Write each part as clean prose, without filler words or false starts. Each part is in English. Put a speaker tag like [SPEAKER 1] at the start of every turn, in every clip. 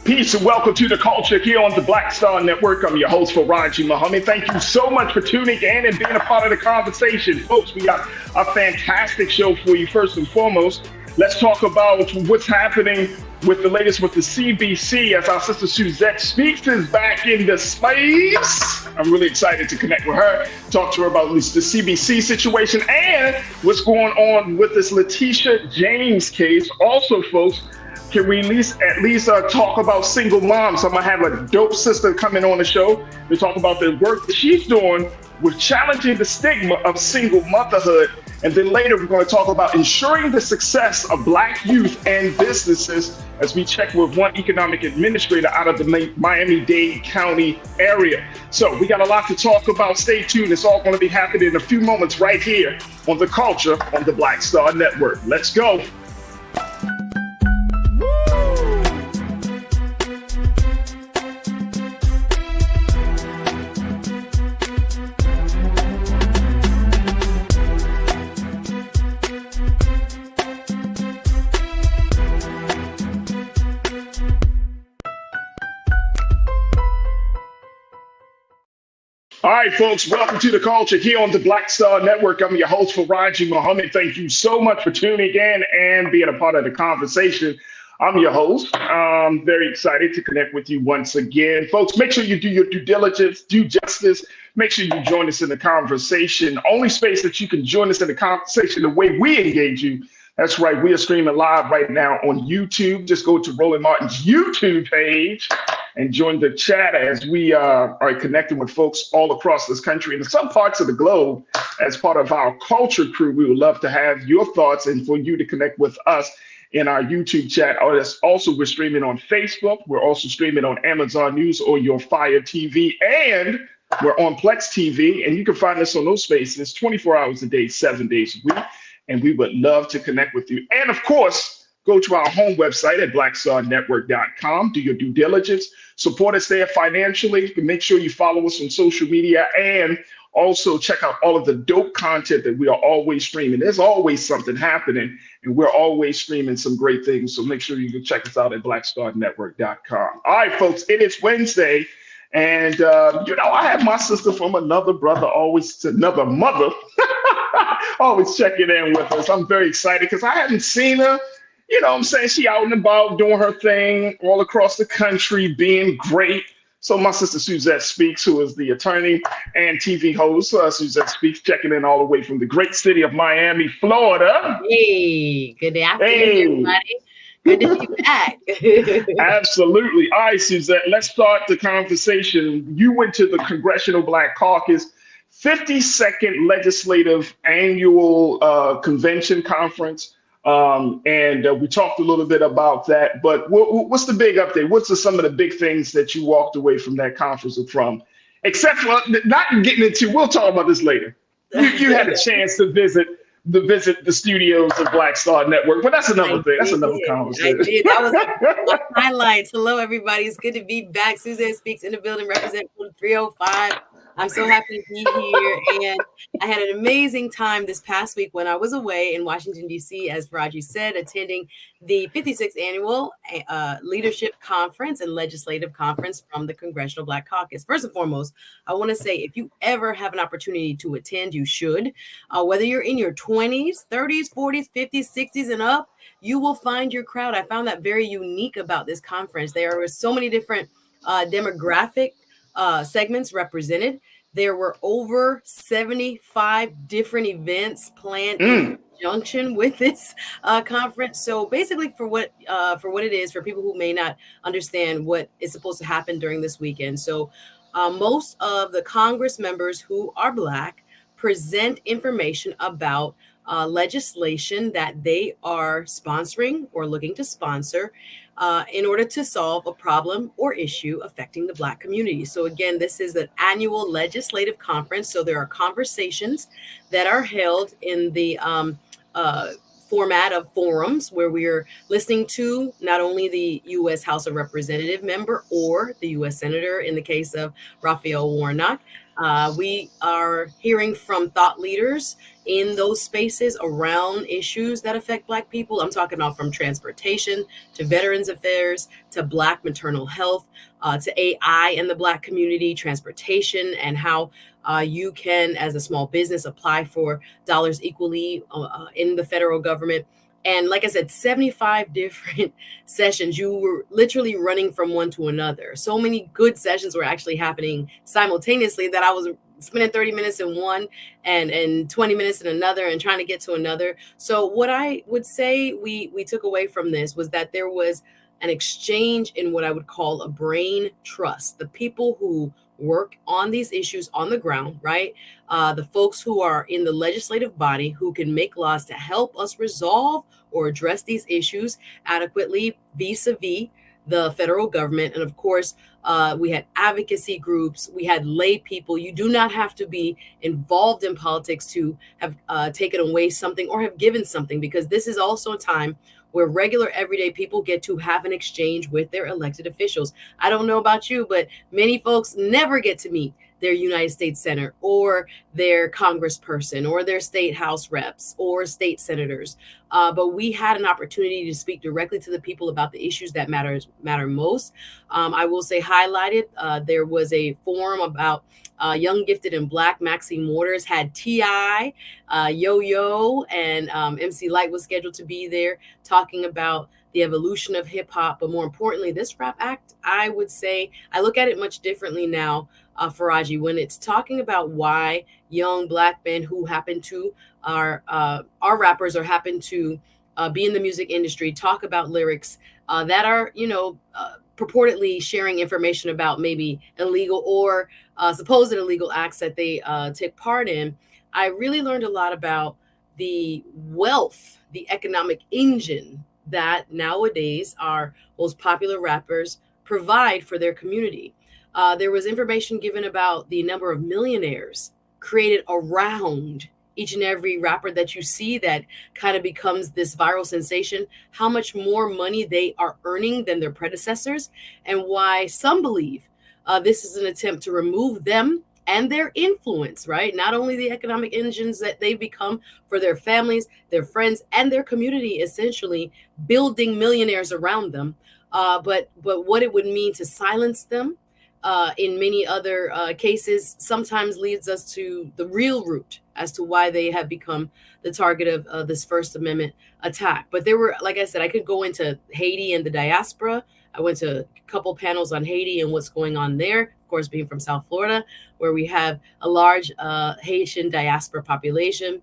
[SPEAKER 1] Peace and welcome to the culture here on the Black Star Network. I'm your host, Farajii. Thank you so much for tuning in and being a part of the conversation. Folks, we got a fantastic show for you. First and foremost, let's talk about what's happening with the latest with the CBC as our sister Suzette Speaks is back in the space. I'm really excited to connect with her, talk to her about at least the CBC situation and what's going on with this LETITIA James case. Also, folks, can we at least talk about single moms? I'm gonna have a dope sister coming on the show to talk about the work that she's doing with challenging the stigma of single motherhood. And then later, we're going to talk about ensuring the success of Black youth and businesses as we check with one economic administrator out of the Miami-Dade County area. So we got a lot to talk about. Stay tuned. It's all going to be happening in a few moments right here on The Culture on the Black Star Network. Let's go. All right, folks, welcome to The Culture here on the Black Star Network. I'm your host, Farajii. Thank you so much for tuning in and being a part of the conversation. I'm your host. I'm very excited to connect with you once again. Folks, make sure you do your due diligence, do justice. Make sure you join us in the conversation. Only space that you can join us in the conversation the way we engage you. That's right. We are streaming live right now on YouTube. Just go to Roland Martin's YouTube page and join the chat as we are connecting with folks all across this country and in some parts of the globe. As part of our culture crew, we would love to have your thoughts and for you to connect with us in our YouTube chat. Also, we're streaming on Facebook. We're also streaming on Amazon News or your Fire TV. And we're on Plex TV. And you can find us on those spaces 24 hours a day, 7 days a week. And we would love to connect with you. And of course, go to our home website at blackstarnetwork.com. Do your due diligence. Support us there financially. Make sure you follow us on social media and also check out all of the dope content that we are always streaming. There's always something happening and we're always streaming some great things. So make sure you can check us out at blackstarnetwork.com. All right, folks, it is Wednesday. And, I have my sister from another brother, always another mother, always checking in with us. I'm very excited because I haven't seen her. You know what I'm saying? She out and about doing her thing all across the country, being great. So my sister Suzette Speaks, who is the attorney and TV host, Suzette Speaks, checking in all the way from the great city of Miami, Florida.
[SPEAKER 2] Hey, good afternoon, everybody. Good to be back.
[SPEAKER 1] Absolutely. All right, Suzette, let's start the conversation. You went to the Congressional Black Caucus 52nd Legislative Annual Convention Conference. And we talked a little bit about that, but what's the big update? What's some of the big things that you walked away from that conference from? Except for not getting into, we'll talk about this later. You had a chance to visit the studios of Black Star Network, but that's another thing. That's another conversation.
[SPEAKER 2] I did. That was my highlights. Hello, everybody. It's good to be back. Suzette Speaks in the building, representing 305. I'm so happy to be here. And I had an amazing time this past week when I was away in Washington, D.C., as Farajii said, attending the 56th Annual Leadership Conference and Legislative Conference from the Congressional Black Caucus. First and foremost, I want to say if you ever have an opportunity to attend, you should. Whether you're in your 20s, 30s, 40s, 50s, 60s, and up, you will find your crowd. I found that very unique about this conference. There were so many different demographic segments represented. There were over 75 different events planned in conjunction with this conference. So basically for what it is, for people who may not understand what is supposed to happen during this weekend. So most of the Congress members who are Black present information about legislation that they are sponsoring or looking to sponsor in order to solve a problem or issue affecting the Black community. So again, this is an annual legislative conference. So there are conversations that are held in the format of forums where we are listening to not only the U.S. House of Representative member or the U.S. Senator in the case of Raphael Warnock, We are hearing from thought leaders in those spaces around issues that affect Black people. I'm talking about from transportation to veterans affairs to Black maternal health, to AI in the Black community, transportation, and how you can, as a small business, apply for dollars equally in the federal government. And like I said, 75 different sessions. You were literally running from one to another. So many good sessions were actually happening simultaneously that I was spending 30 minutes in one and 20 minutes in another and trying to get to another. So what I would say we took away from this was that there was an exchange in what I would call a brain trust. The people who work on these issues on the ground, right? The folks who are in the legislative body who can make laws to help us resolve or address these issues adequately vis-a-vis the federal government. And of course, we had advocacy groups, we had lay people. You do not have to be involved in politics to have taken away something or have given something, because this is also a time where regular everyday people get to have an exchange with their elected officials. I don't know about you, but many folks never get to meet their United States Senator or their congressperson or their state house reps or state senators. But we had an opportunity to speak directly to the people about the issues that matter most. I will say highlighted, there was a forum about Young, Gifted, and Black. Maxine Waters had T.I., Yo-Yo, and MC Light was scheduled to be there talking about the evolution of hip hop. But more importantly, this Rap Act, I would say, I look at it much differently now, Farajii, when it's talking about why young Black men who happen to are rappers or happen to be in the music industry talk about lyrics that are, purportedly sharing information about maybe illegal or supposed illegal acts that they take part in. I really learned a lot about the wealth, the economic engine that nowadays our most popular rappers provide for their community. There was information given about the number of millionaires created around each and every rapper that you see that kind of becomes this viral sensation, how much more money they are earning than their predecessors, and why some believe this is an attempt to remove them and their influence, right? Not only the economic engines that they've become for their families, their friends, and their community, essentially building millionaires around them, but what it would mean to silence them in many other cases sometimes leads us to the real root as to why they have become the target of this First Amendment attack. But there were, like I said, I could go into Haiti and the diaspora. I went to a couple panels on Haiti and what's going on there. Of course, being from South Florida, where we have a large Haitian diaspora population.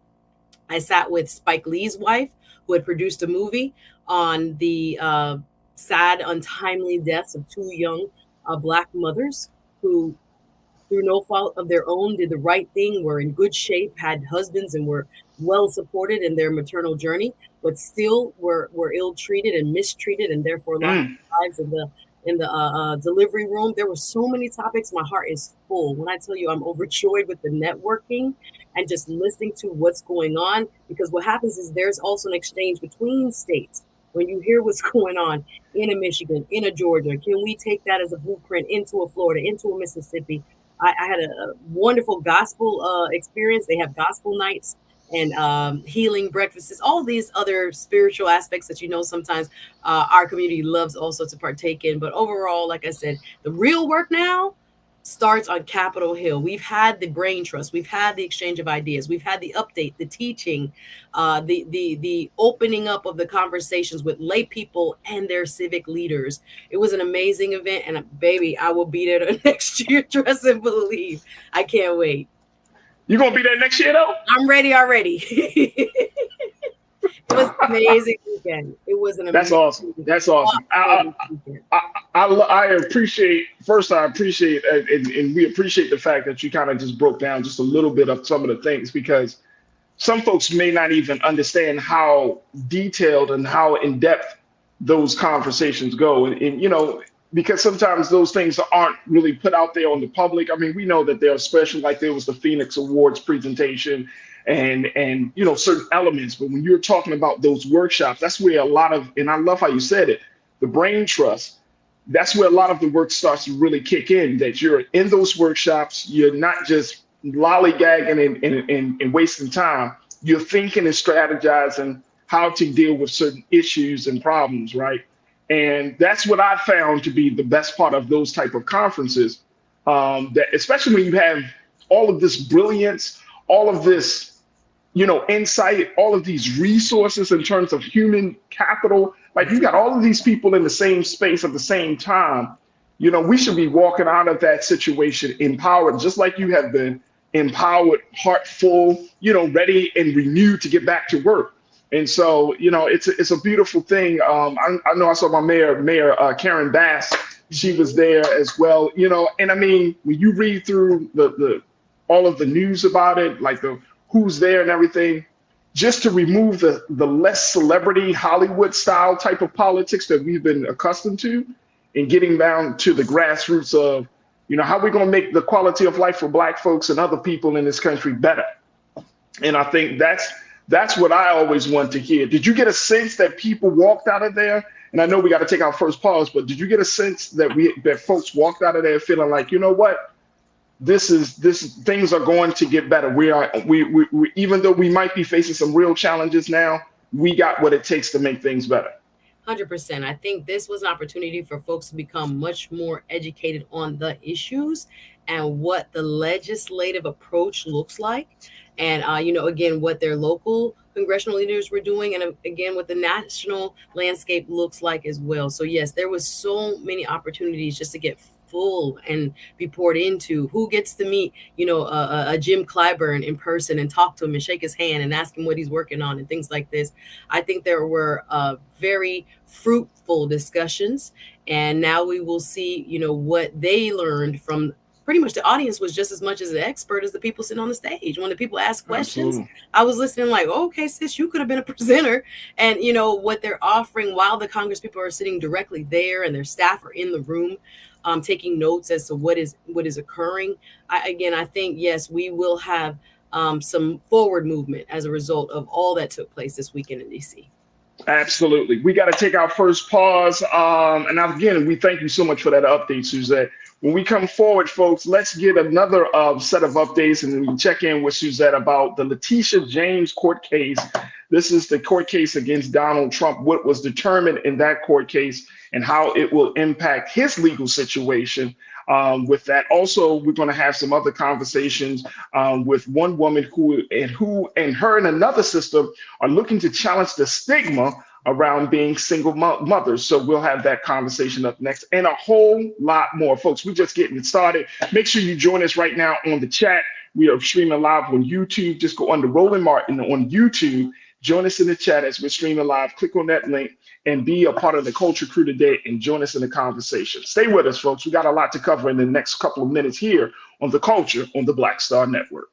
[SPEAKER 2] I sat with Spike Lee's wife, who had produced a movie on the sad, untimely deaths of two young Black mothers who, through no fault of their own, did the right thing, were in good shape, had husbands, and were well supported in their maternal journey, but still were ill-treated and mistreated, and therefore lost their lives in the delivery room. There were so many topics. My heart is full. When I tell you I'm overjoyed with the networking and just listening to what's going on, because what happens is there's also an exchange between states. When you hear what's going on in a Michigan, in a Georgia, can we take that as a blueprint into a Florida, into a Mississippi? I had a wonderful gospel experience. They have gospel nights and healing breakfasts, all these other spiritual aspects that sometimes our community loves also to partake in. But overall, like I said, the real work now starts on Capitol Hill. We've had the brain trust, we've had the exchange of ideas, we've had the update, the teaching, the opening up of the conversations with lay people and their civic leaders. It was an amazing event, and baby, I will be there next year. Trust and believe. I can't wait.
[SPEAKER 1] You gonna be there next year though?
[SPEAKER 2] I'm ready already. It was an amazing weekend. It was an amazing.
[SPEAKER 1] That's awesome. That's awesome. I appreciate. First, I appreciate, and we appreciate the fact that you kind of just broke down just a little bit of some of the things, because some folks may not even understand how detailed and how in depth those conversations go, and because sometimes those things aren't really put out there on the public. I mean, we know that they're special, like there was the Phoenix Awards presentation and certain elements. But when you're talking about those workshops, that's where a lot of, and I love how you said it, the brain trust that's where a lot of the work starts to really kick in, that you're in those workshops, you're not just lollygagging and wasting time. You're thinking and strategizing how to deal with certain issues and problems, right? And that's what I found to be the best part of those type of conferences. That especially when you have all of this brilliance, all of this, insight, all of these resources in terms of human capital. Like you got all of these people in the same space at the same time. We should be walking out of that situation empowered, just like you have been empowered, heart full, ready and renewed to get back to work. And so, it's a beautiful thing. I know I saw my mayor Karen Bass. She was there as well. And I mean, when you read through the all of the news about it, like the who's there and everything, just to remove the less celebrity Hollywood style type of politics that we've been accustomed to, and getting down to the grassroots of, how we're going to make the quality of life for Black folks and other people in this country better. And I think that's what I always want to hear. Did you get a sense that people walked out of there? And I know we got to take our first pause, but did you get a sense that folks walked out of there feeling like, you know what, this things are going to get better. We even though we might be facing some real challenges now, we got what it takes to make things better.
[SPEAKER 2] 100%. I think this was an opportunity for folks to become much more educated on the issues and what the legislative approach looks like. And, again, what their local congressional leaders were doing, and again, what the national landscape looks like as well. So, yes, there was so many opportunities just to get full and be poured into. Who gets to meet, a Jim Clyburn in person and talk to him and shake his hand and ask him what he's working on and things like this. I think there were very fruitful discussions. And now we will see, what they learned from. Pretty much the audience was just as much as the expert as the people sitting on the stage. When the people asked questions, absolutely, I was listening like, oh, okay, sis, you could have been a presenter. And, what they're offering while the Congress people are sitting directly there and their staff are in the room taking notes as to what is occurring. I think, yes, we will have some forward movement as a result of all that took place this weekend in D.C.
[SPEAKER 1] Absolutely. We got to take our first pause. And again, we thank you so much for that update, Suzette. When we come forward, folks, let's get another set of updates, and then we check in with Suzette about the Letitia James court case. This is the court case against Donald Trump, what was determined in that court case and how it will impact his legal situation. With that, also, we're going to have some other conversations with one woman who and her and another sister are looking to challenge the stigma around being single mothers. So we'll have that conversation up next and a whole lot more. Folks, we're just getting started. Make sure you join us right now on the chat. We are streaming live on YouTube. Just go under Roland Martin on YouTube. Join us in the chat as we're streaming live. Click on that link and be a part of the Culture Crew today and join us in the conversation. Stay with us, folks. We got a lot to cover in the next couple of minutes here on The Culture on the Black Star Network.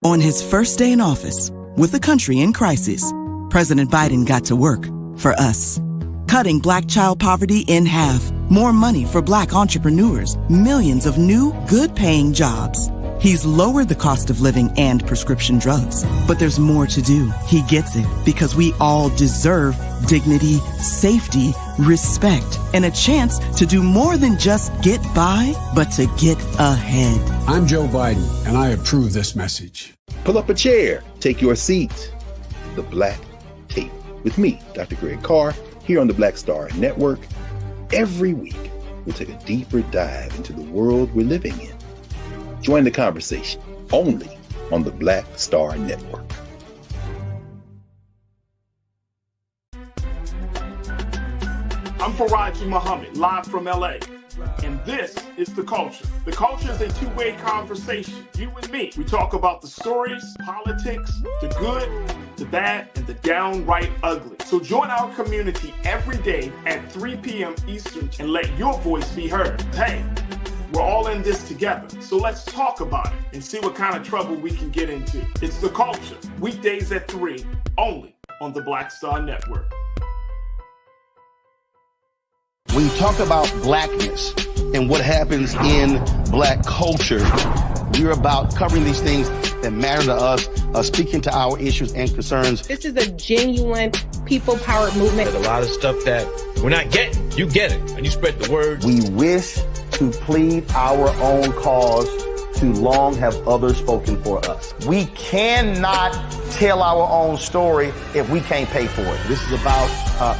[SPEAKER 3] On his first day in office, with the country in crisis, President Biden got to work for us. Cutting Black child poverty in half, more money for Black entrepreneurs, millions of new, good-paying jobs. He's lowered the cost of living and prescription drugs. But there's more to do. He gets it because we all deserve dignity, safety, respect, and a chance to do more than just get by, but to get ahead.
[SPEAKER 4] I'm Joe Biden, and I approve this message.
[SPEAKER 5] Pull up a chair. Take your seat. The Black Tape with me, Dr. Greg Carr, here on the Black Star Network. Every week, we'll take a deeper dive into the world we're living in. Join the conversation only on the Black Star Network.
[SPEAKER 1] I'm Farajii Muhammad, live from LA. And this is The Culture. The Culture is a two-way conversation. You and me. We talk about the stories, politics, the good, the bad, and the downright ugly. So join our community every day at 3 p.m. Eastern and let your voice be heard. Hey, we're all in this together. So let's talk about it and see what kind of trouble we can get into. It's The Culture, weekdays at 3, only on the Black Star Network.
[SPEAKER 5] When
[SPEAKER 6] talk about blackness and what happens in black culture, we're about covering these things that matter to us, speaking to our issues and concerns.
[SPEAKER 7] This is a genuine people-powered movement.
[SPEAKER 8] There's a lot of stuff that we're not getting. You get it, and you spread the word.
[SPEAKER 6] We wish to plead our own cause. Too long have others spoken for us. We cannot tell our own story if we can't pay for it. This is about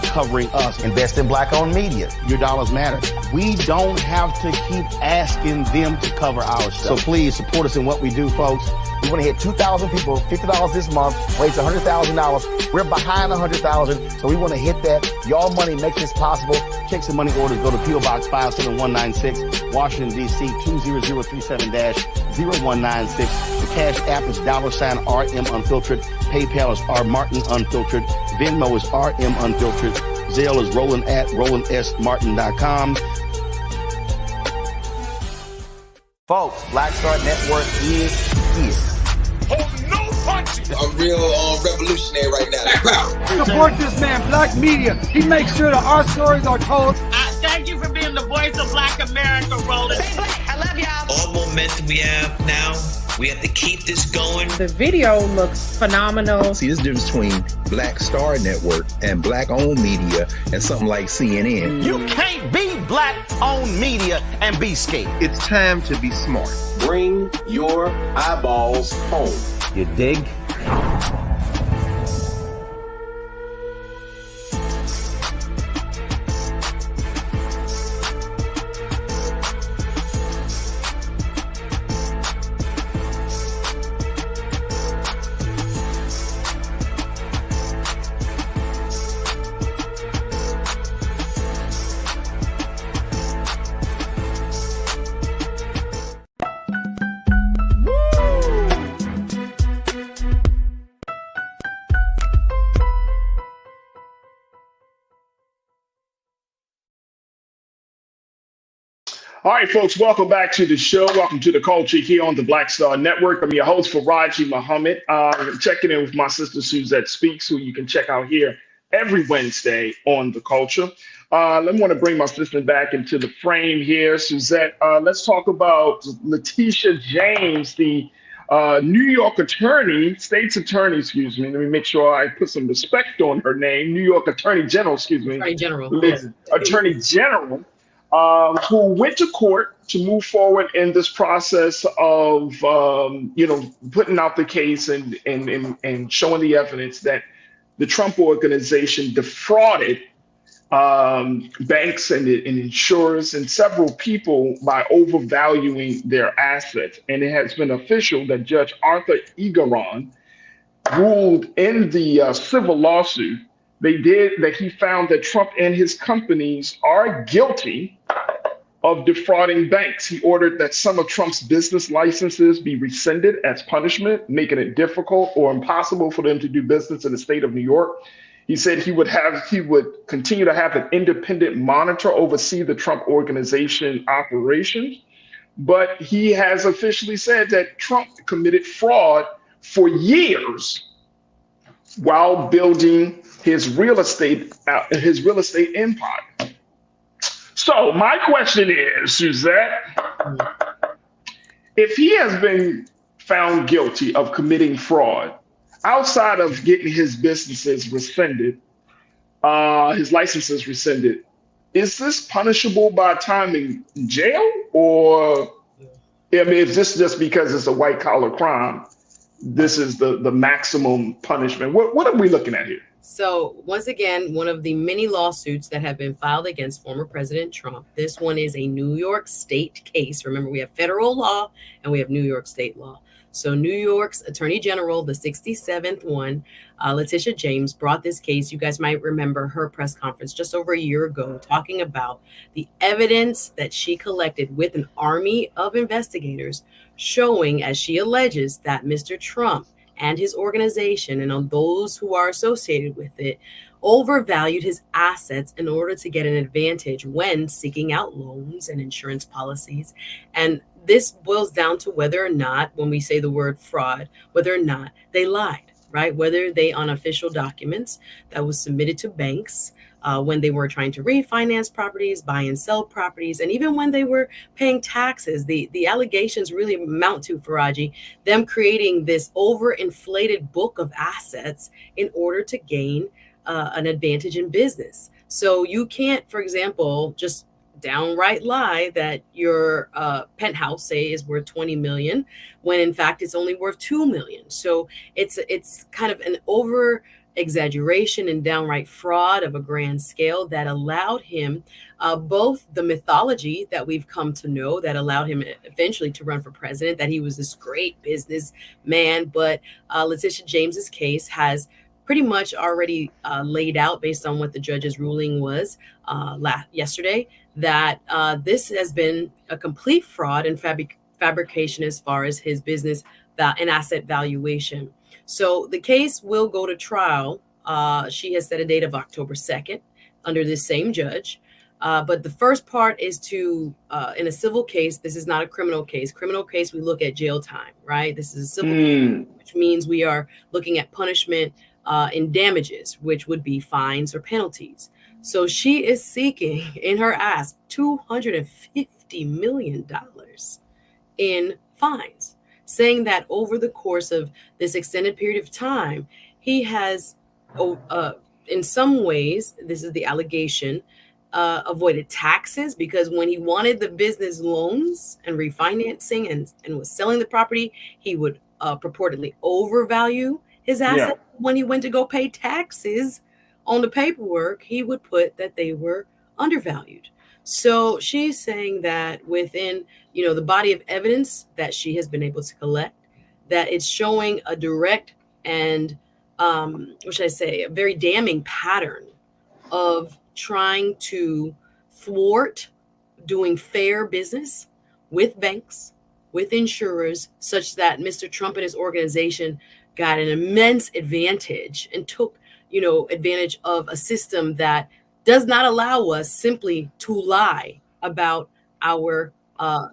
[SPEAKER 6] covering us. Invest in black-owned media. Your dollars matter. We don't have to keep asking them to cover our stuff. So please support us in what we do, folks. We want to hit 2,000 people, $50 this month, raise $100,000. We're behind 100,000, so we want to hit that. Y'all money makes this possible. Check some money orders. Go to P.O. Box 57196, Washington, D.C. 20037-0196. The Cash App is $RM Unfiltered. PayPal is R Martin Unfiltered. Venmo is RM Unfiltered. Zelle is Roland at RolandSMartin.com. Folks, Black Star Network is here.
[SPEAKER 8] Oh, no punches!
[SPEAKER 9] I'm real revolutionary right now.
[SPEAKER 10] Support this man, Black Media. He makes sure that our stories are told.
[SPEAKER 11] Thank you for being the voice of Black America, Roland.
[SPEAKER 7] Stay black. I love y'all.
[SPEAKER 11] All momentum we have now, we have to keep this going.
[SPEAKER 7] The video looks phenomenal.
[SPEAKER 5] See, this difference between Black Star Network and black-owned media and something like CNN.
[SPEAKER 6] You can't be black-owned media and be scared.
[SPEAKER 5] It's time to be smart.
[SPEAKER 9] Bring your eyeballs home.
[SPEAKER 6] You dig?
[SPEAKER 1] All right, folks, welcome back to the show. Welcome to the culture here on the Black Star Network. I'm your host, Farajii Muhammad. Checking in with my sister, Suzette Speaks, who you can check out here every Wednesday on the culture. I want to bring my sister back into the frame here. Suzette, let's talk about LETITIA James, the New York attorney, state's attorney, excuse me. Let me make sure I put some respect on her name. New York Attorney General, excuse me.
[SPEAKER 2] Attorney General.
[SPEAKER 1] Yes. Attorney General. Who went to court to move forward in this process of, putting out the case and showing the evidence that the Trump organization defrauded banks and insurers and several people by overvaluing their assets. And it has been official that Judge Arthur Egaron ruled in the civil lawsuit that he found that Trump and his companies are guilty of defrauding banks. He ordered that some of Trump's business licenses be rescinded as punishment, making it difficult or impossible for them to do business in the state of New York. He said he would continue to have an independent monitor oversee the Trump organization operations. But he has officially said that Trump committed fraud for years while building his real estate empire. So my question is, Suzette, if he has been found guilty of committing fraud, outside of getting his businesses rescinded, his licenses rescinded, is this punishable by time in jail? Or is this just because it's a white collar crime? This is the maximum punishment. What are we looking at here?
[SPEAKER 2] So once again, one of the many lawsuits that have been filed against former President Trump. This one is a New York State case. Remember, we have federal law and we have New York State law. So New York's Attorney General, the 67th one, LETITIA James, brought this case. You guys might remember her press conference just over a year ago, talking about the evidence that she collected with an army of investigators, showing, as she alleges, that Mr. Trump and his organization and on those who are associated with it overvalued his assets in order to get an advantage when seeking out loans and insurance policies. And this boils down to whether or not, when we say the word fraud, whether or not they lied, right? Whether they, on official documents that was submitted to banks, when they were trying to refinance properties, buy and sell properties, and even when they were paying taxes. The allegations really amount to, Farajii, them creating this overinflated book of assets in order to gain an advantage in business. So you can't, for example, just downright lie that your penthouse, say, is worth 20 million when in fact it's only worth 2 million. So it's kind of an over exaggeration and downright fraud of a grand scale that allowed him both the mythology that we've come to know that allowed him eventually to run for president, that he was this great businessman. But Letitia James's case has pretty much already laid out, based on what the judge's ruling was yesterday, that this has been a complete fraud and fabrication as far as his business and asset valuation. So the case will go to trial. She has set a date of October 2nd under this same judge. But the first part is to, in a civil case, this is not a criminal case. Criminal case, we look at jail time, right? This is a civil case, which means we are looking at punishment in damages, which would be fines or penalties. So she is seeking in her ask $250 million in fines, saying that over the course of this extended period of time, he has, in some ways, this is the allegation, avoided taxes, because when he wanted the business loans and refinancing and was selling the property, he would purportedly overvalue his asset. Yeah. When he went to go pay taxes on the paperwork, he would put that they were undervalued. So she's saying that within, the body of evidence that she has been able to collect, that it's showing a direct and, what should I say, a very damning pattern of trying to thwart doing fair business with banks, with insurers, such that Mr. Trump and his organization got an immense advantage and took, advantage of a system that does not allow us simply to lie about our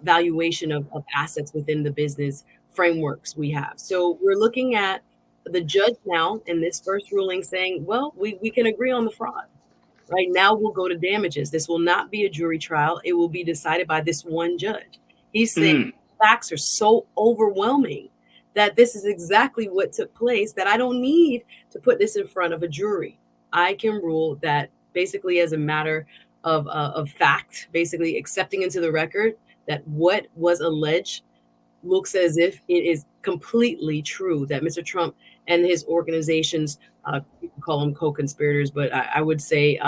[SPEAKER 2] valuation of assets within the business frameworks we have. So we're looking at the judge now in this first ruling saying, well, we can agree on the fraud. Right now we'll go to damages. This will not be a jury trial. It will be decided by this one judge. He's saying facts are so overwhelming that this is exactly what took place, that I don't need to put this in front of a jury. I can rule that basically as a matter of fact, basically accepting into the record that what was alleged looks as if it is completely true, that Mr. Trump and his organizations, you can call them co-conspirators, but I would say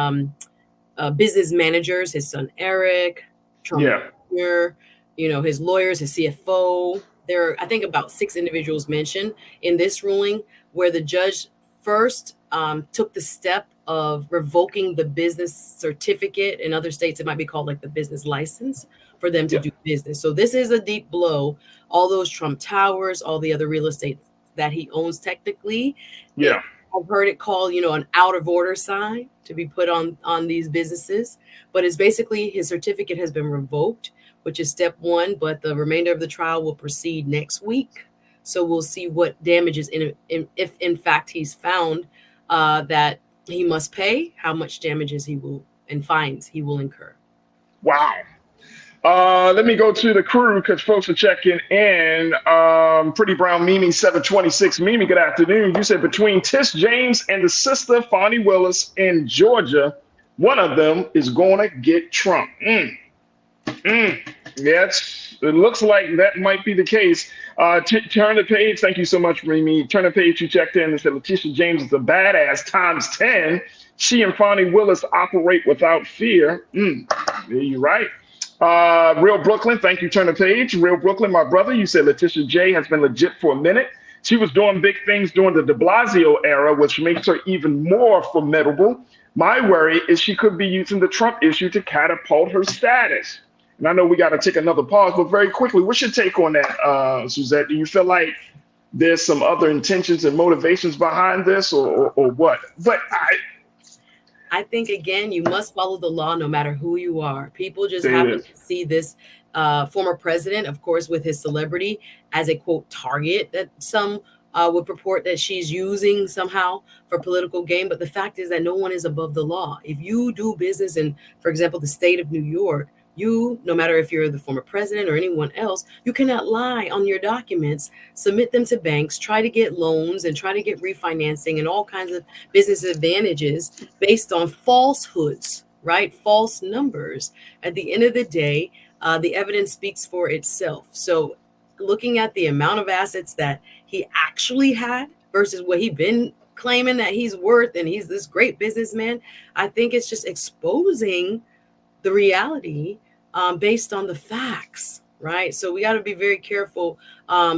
[SPEAKER 2] business managers, his son Eric, Trump Jr., his lawyers, his CFO. There are, I think, about 6 individuals mentioned in this ruling, where the judge first took the step of revoking the business certificate. In other states, it might be called like the business license for them to do business. So this is a deep blow. All those Trump Towers, all the other real estate that he owns technically. Yeah. I've heard it called, an out of order sign to be put on these businesses. But it's basically his certificate has been revoked, which is step one. But the remainder of the trial will proceed next week. So we'll see what damages, if in fact he's found that he must pay, how much damages he will and fines he will incur.
[SPEAKER 1] Wow. Let me go to the crew because folks are checking in. Pretty Brown Mimi 726. Mimi, good afternoon. You said between Tish James and the sister Fonnie Willis in Georgia, one of them is going to get Trump. Yes, it looks like that might be the case. Turn the page. Thank you so much, Mimi. Turn the page. You checked in and said Letitia James is a badass times 10. She and Fonnie Willis operate without fear. You're right. Real Brooklyn, thank you. Turn the page. Real Brooklyn, my brother, you said Letitia J has been legit for a minute. She was doing big things during the de Blasio era, which makes her even more formidable. My worry is she could be using the Trump issue to catapult her status. And I know we got to take another pause, but very quickly, what's your take on that, Suzette? Do you feel like there's some other intentions and motivations behind this or what? But
[SPEAKER 2] I think, again, you must follow the law no matter who you are. People just happen to see this former president, of course, with his celebrity as a, quote, target that some would purport that she's using somehow for political gain. But the fact is that no one is above the law. If you do business in, for example, the state of New York, you, no matter if you're the former president or anyone else, you cannot lie on your documents, submit them to banks, try to get loans and try to get refinancing and all kinds of business advantages based on falsehoods, right? False numbers. At the end of the day, the evidence speaks for itself. So looking at the amount of assets that he actually had versus what he'd been claiming that he's worth and he's this great businessman, I think it's just exposing the reality based on the facts, right? So we got to be very careful.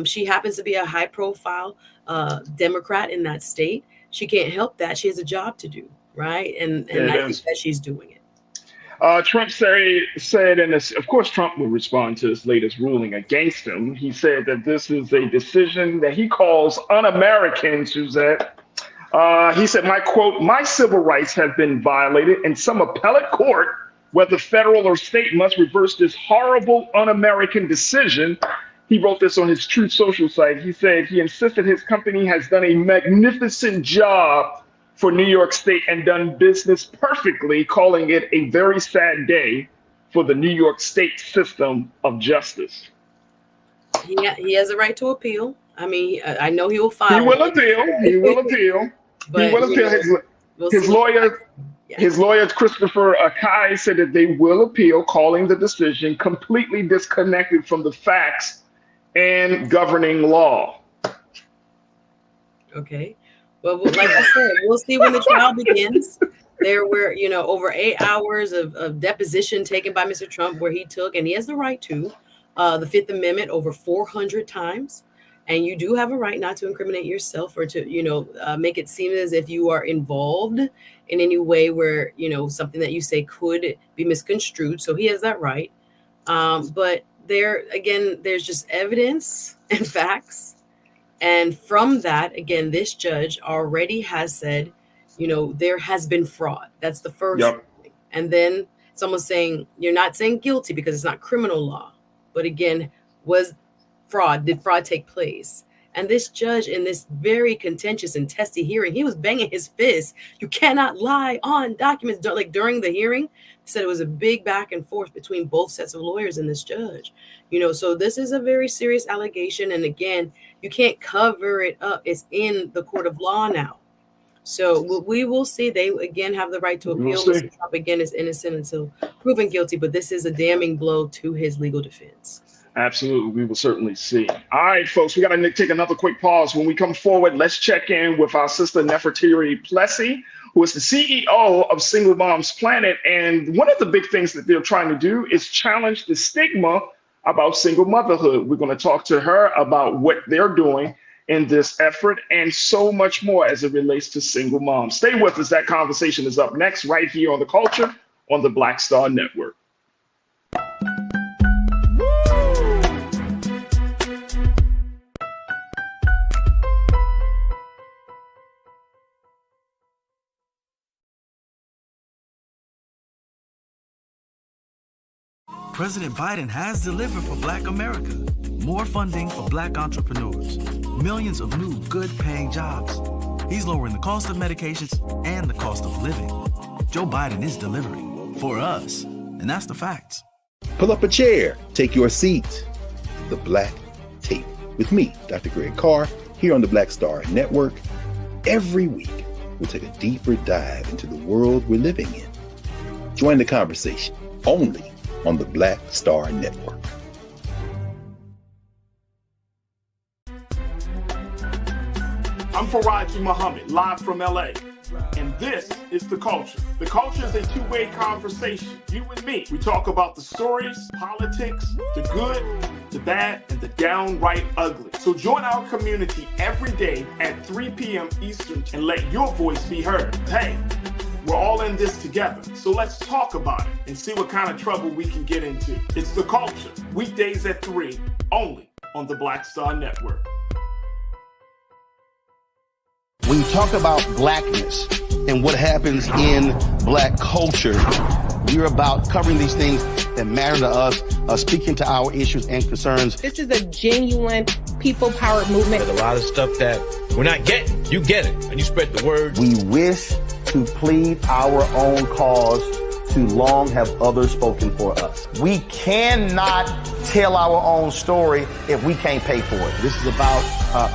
[SPEAKER 2] She happens to be a high profile Democrat in that state. She can't help that. She has a job to do, right? And I think that she's doing it.
[SPEAKER 1] Trump said, and of course, Trump will respond to this latest ruling against him. He said that this is a decision that he calls un-American, Suzette. He said, my quote, "My civil rights have been violated, and some appellate court, whether federal or state, must reverse this horrible un-American decision." He wrote this on his Truth Social site. He said he insisted his company has done a magnificent job for New York State and done business perfectly, calling it a very sad day for the New York State system of justice.
[SPEAKER 2] He has a right to appeal. I mean, I know he will file.
[SPEAKER 1] He will appeal. He will appeal.
[SPEAKER 2] But,
[SPEAKER 1] he will appeal. His lawyer, Christopher Akai, said that they will appeal, calling the decision completely disconnected from the facts and governing law.
[SPEAKER 2] Okay. Well, like I said, we'll see when the trial begins. There were, over 8 hours of deposition taken by Mr. Trump where he took, and he has the right to, the Fifth Amendment over 400 times. And you do have a right not to incriminate yourself or to, make it seem as if you are involved in any way where, something that you say could be misconstrued. So he has that right. But there's just evidence and facts. And from that, again, this judge already has said, there has been fraud. That's the first thing. And then someone's saying, you're not saying guilty because it's not criminal law. But again, did fraud take place? And this judge in this very contentious and testy hearing, he was banging his fist. You cannot lie on documents. Like during the hearing, he said it was a big back and forth between both sets of lawyers and this judge. So this is a very serious allegation. And again, you can't cover it up. It's in the court of law now. So we will see. They, again, have the right to appeal. Mr. Trump, again, is innocent until proven guilty. But this is a damning blow to his legal defense.
[SPEAKER 1] Absolutely. We will certainly see. All right, folks, we got to take another quick pause. When we come forward, let's check in with our sister Nefertiti Plessy, who is the CEO of Single Moms Planet. And one of the big things that they're trying to do is challenge the stigma about single motherhood. We're going to talk to her about what they're doing in this effort and so much more as it relates to single moms. Stay with us. That conversation is up next right here on The Culture on the Black Star Network.
[SPEAKER 3] President Biden has delivered for Black America. More funding for Black entrepreneurs. Millions of new good-paying jobs. He's lowering the cost of medications and the cost of living. Joe Biden is delivering for us, and that's the facts.
[SPEAKER 5] Pull up a chair. Take your seat. The Black Tape with me, Dr. Greg Carr, here on the Black Star Network. Every week, we'll take a deeper dive into the world we're living in. Join the conversation only on the Black Star Network.
[SPEAKER 1] I'm Farajii Muhammad, live from LA. And this is The Culture. The Culture is a two-way conversation. You and me. We talk about the stories, politics, the good, the bad, and the downright ugly. So join our community every day at 3 p.m. Eastern and let your voice be heard. Hey, we're all in this together. So let's talk about it and see what kind of trouble we can get into. It's The Culture, weekdays at 3, only on the Black Star Network.
[SPEAKER 6] When you talk about blackness and what happens in Black culture, we're about covering these things that matter to us, speaking to our issues and concerns.
[SPEAKER 7] This is a genuine people-powered movement.
[SPEAKER 8] There's a lot of stuff that we're not getting. You get it, and you spread the word.
[SPEAKER 6] We wish to plead our own cause. Too long have others spoken for us. We cannot tell our own story if we can't pay for it. This is about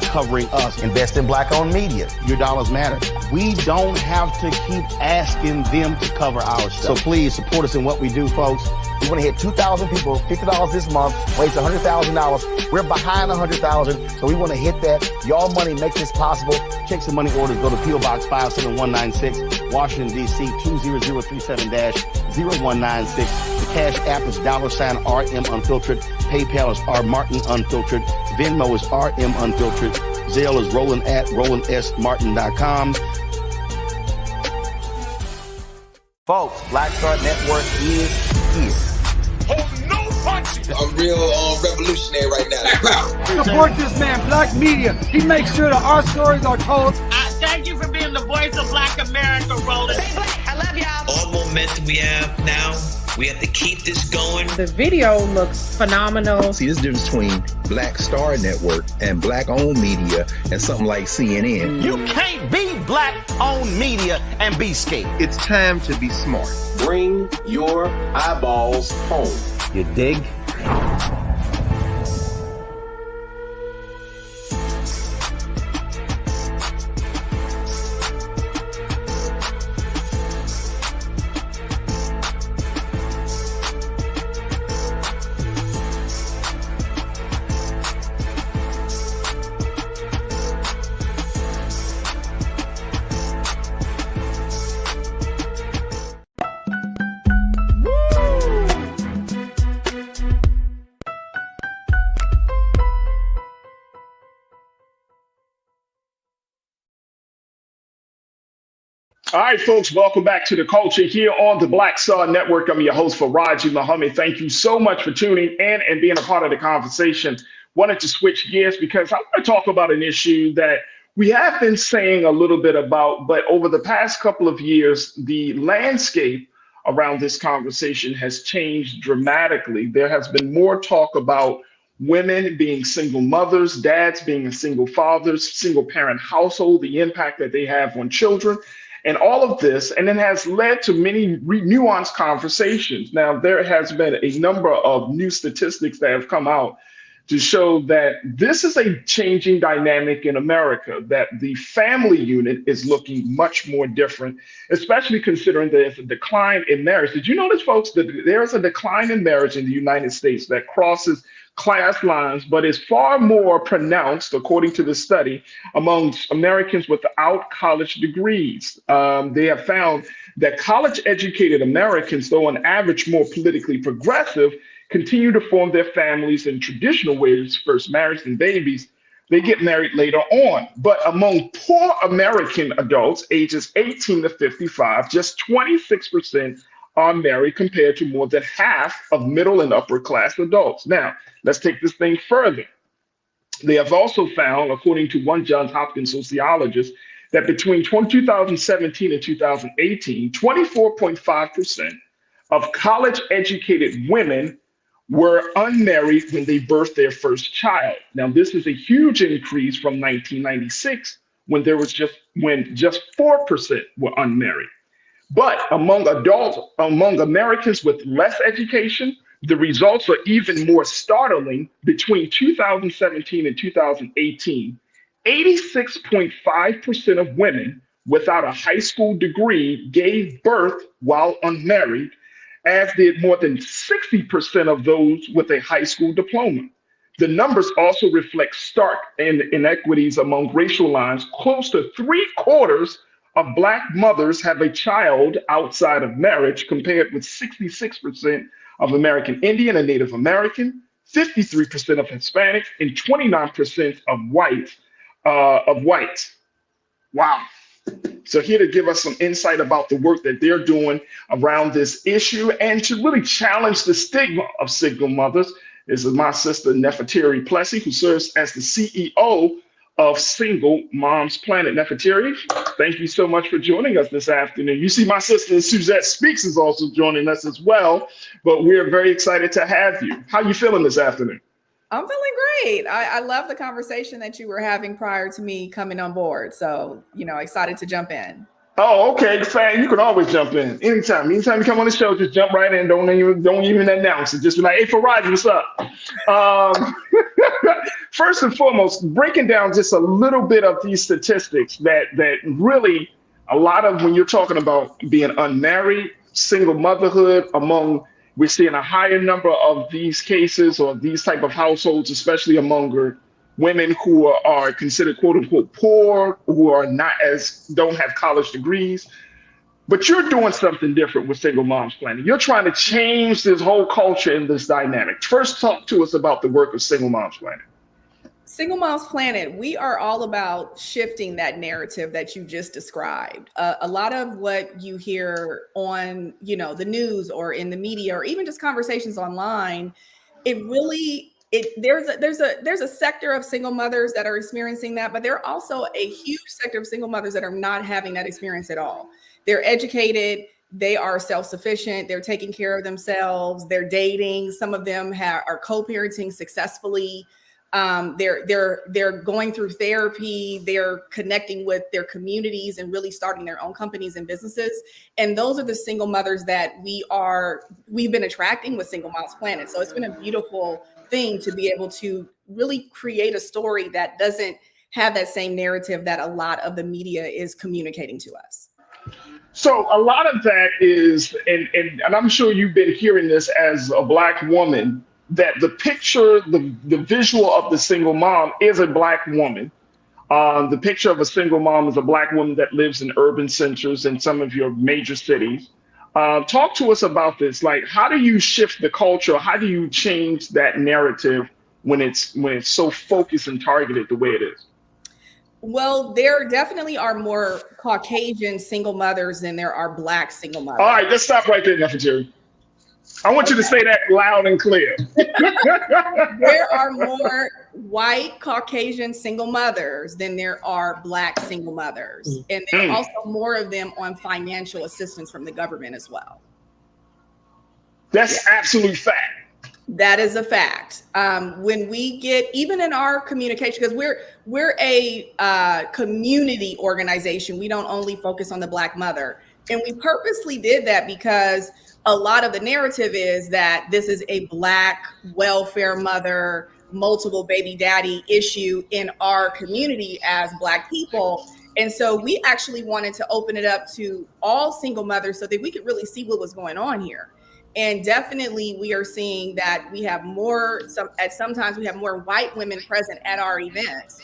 [SPEAKER 6] covering us. Invest in black-owned media. Your dollars matter. We don't have to keep asking them to cover our stuff. So please support us in what we do, folks. We want to hit 2,000 people, $50 this month, raise $100,000. We're behind 100,000, so we want to hit that. Y'all money makes this possible. Check some money orders. Go to P.O. Box 57196, Washington, D.C. 20037-0196. The Cash App is $RM Unfiltered. PayPal is R Martin Unfiltered. Venmo is RM Unfiltered. Zelle is Roland at RolandSMartin.com. Folks, Black Star Network is here.
[SPEAKER 9] Oh, no punches! I'm real revolutionary right now.
[SPEAKER 10] Support this man, Black Media. He makes sure that our stories are told.
[SPEAKER 12] Thank you for being the voice of Black America, Roland.
[SPEAKER 7] Stay black. I love y'all.
[SPEAKER 11] All momentum we have now, we have to keep this going.
[SPEAKER 7] The video looks phenomenal.
[SPEAKER 5] See, this difference between Black Star Network and black-owned media and something like CNN.
[SPEAKER 6] You can't be black-owned media and be scared.
[SPEAKER 5] It's time to be smart.
[SPEAKER 9] Bring your eyeballs home.
[SPEAKER 6] You dig?
[SPEAKER 1] All right, folks, welcome back to The Culture here on the Black Star Network. I'm your host, Farajii Muhammad. Thank you so much for tuning in and being a part of the conversation. Wanted to switch gears because I want to talk about an issue that we have been saying a little bit about, but over the past couple of years, the landscape around this conversation has changed dramatically. There has been more talk about women being single mothers, dads being single fathers, single parent household, the impact that they have on children. And all of this, and it has led to many nuanced conversations. Now, there has been a number of new statistics that have come out to show that this is a changing dynamic in America, that the family unit is looking much more different, especially considering there's a decline in marriage. Did you notice, folks, that there's a decline in marriage in the United States that crosses class lines, but is far more pronounced, according to the study, among Americans without college degrees. They have found that college-educated Americans, though on average more politically progressive, continue to form their families in traditional ways, first marriage and babies. They get married later on. But among poor American adults, ages 18 to 55, just 26% are married compared to more than half of middle and upper class adults. Now, let's take this thing further. They have also found, according to one Johns Hopkins sociologist, that between 2017 and 2018, 24.5% of college-educated women were unmarried when they birthed their first child. Now, this is a huge increase from 1996, when just 4% were unmarried. But among Americans with less education, the results are even more startling. Between 2017 and 2018, 86.5% of women without a high school degree gave birth while unmarried, as did more than 60% of those with a high school diploma. The numbers also reflect stark inequities among racial lines. Close to 3/4 of Black mothers have a child outside of marriage, compared with 66% of American Indian and Native American, 53% of Hispanic, and 29% of whites. Wow. So here to give us some insight about the work that they're doing around this issue and to really challenge the stigma of single mothers is my sister Nefertiti Plessy, who serves as the CEO of Single Moms Planet. Nefertiti, thank you so much for joining us this afternoon. You see my sister Suzette Speaks is also joining us as well, but we're very excited to have you. How you feeling this afternoon?
[SPEAKER 7] I'm feeling great. I love the conversation that you were having prior to me coming on board. So, excited to jump in.
[SPEAKER 1] Oh, okay. Fine. You can always jump in anytime. Anytime you come on the show, just jump right in. Don't even announce it. Just be like, "Hey, Faraj, what's up?" First and foremost, breaking down just a little bit of these statistics that really a lot of when you're talking about being unmarried, single motherhood we're seeing a higher number of these cases or these type of households, especially among women who are considered quote unquote poor, who are don't have college degrees. But you're doing something different with Single Moms Planet. You're trying to change this whole culture and this dynamic. First, talk to us about the work of Single Moms Planet.
[SPEAKER 7] Single Moms Planet, we are all about shifting that narrative that you just described. A lot of what you hear on, the news or in the media, or even just conversations online, there's a sector of single mothers that are experiencing that, but there are also a huge sector of single mothers that are not having that experience at all. They're educated, they are self-sufficient, they're taking care of themselves, they're dating. Some of them are co-parenting successfully. They're going through therapy, they're connecting with their communities and really starting their own companies and businesses. And those are the single mothers that we've been attracting with Single Moms Planet. So it's been a beautiful thing to be able to really create a story that doesn't have that same narrative that a lot of the media is communicating to us.
[SPEAKER 1] So a lot of that is, and I'm sure you've been hearing this as a Black woman, that the picture, the visual of the single mom is a Black woman. The picture of a single mom is a Black woman that lives in urban centers in some of your major cities. Talk to us about this. Like, how do you shift the culture? How do you change that narrative when it's so focused and targeted the way it is?
[SPEAKER 7] Well, there definitely are more Caucasian single mothers than there are Black single mothers.
[SPEAKER 1] All right, let's stop right there, Nefertiti. I want you to say that loud and clear.
[SPEAKER 7] There are more white Caucasian single mothers than there are Black single mothers. And there are also more of them on financial assistance from the government as well.
[SPEAKER 1] That's absolute fact.
[SPEAKER 7] That is a fact. When we get, even in our communication, because we're a community organization, we don't only focus on the Black mother. And we purposely did that because a lot of the narrative is that this is a Black welfare mother, multiple baby daddy issue in our community as Black people. And so we actually wanted to open it up to all single mothers so that we could really see what was going on here. And definitely we are seeing that we have sometimes we have more white women present at our events.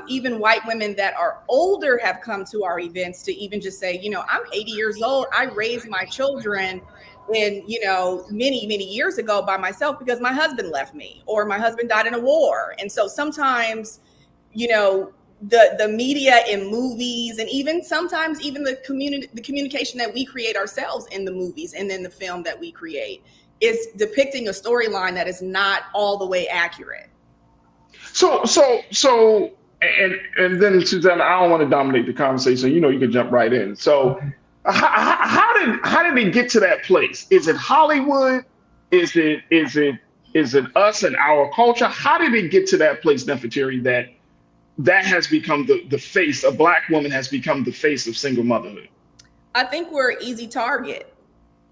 [SPEAKER 7] Even white women that are older have come to our events to even just say, I'm 80 years old. I raised my children many years ago by myself because my husband left me or my husband died in a war. And so sometimes, the media in movies and even sometimes even the communication that we create ourselves in the movies and then the film that we create is depicting a storyline that is not all the way accurate.
[SPEAKER 1] So and then Suzanne, I don't want to dominate the conversation. You can jump right in. So how did it get to that place? Is it Hollywood? Is it us and our culture? How did it get to that place, Nefertiti, that has become the face? A Black woman has become the face of single motherhood.
[SPEAKER 7] I think we're an easy target,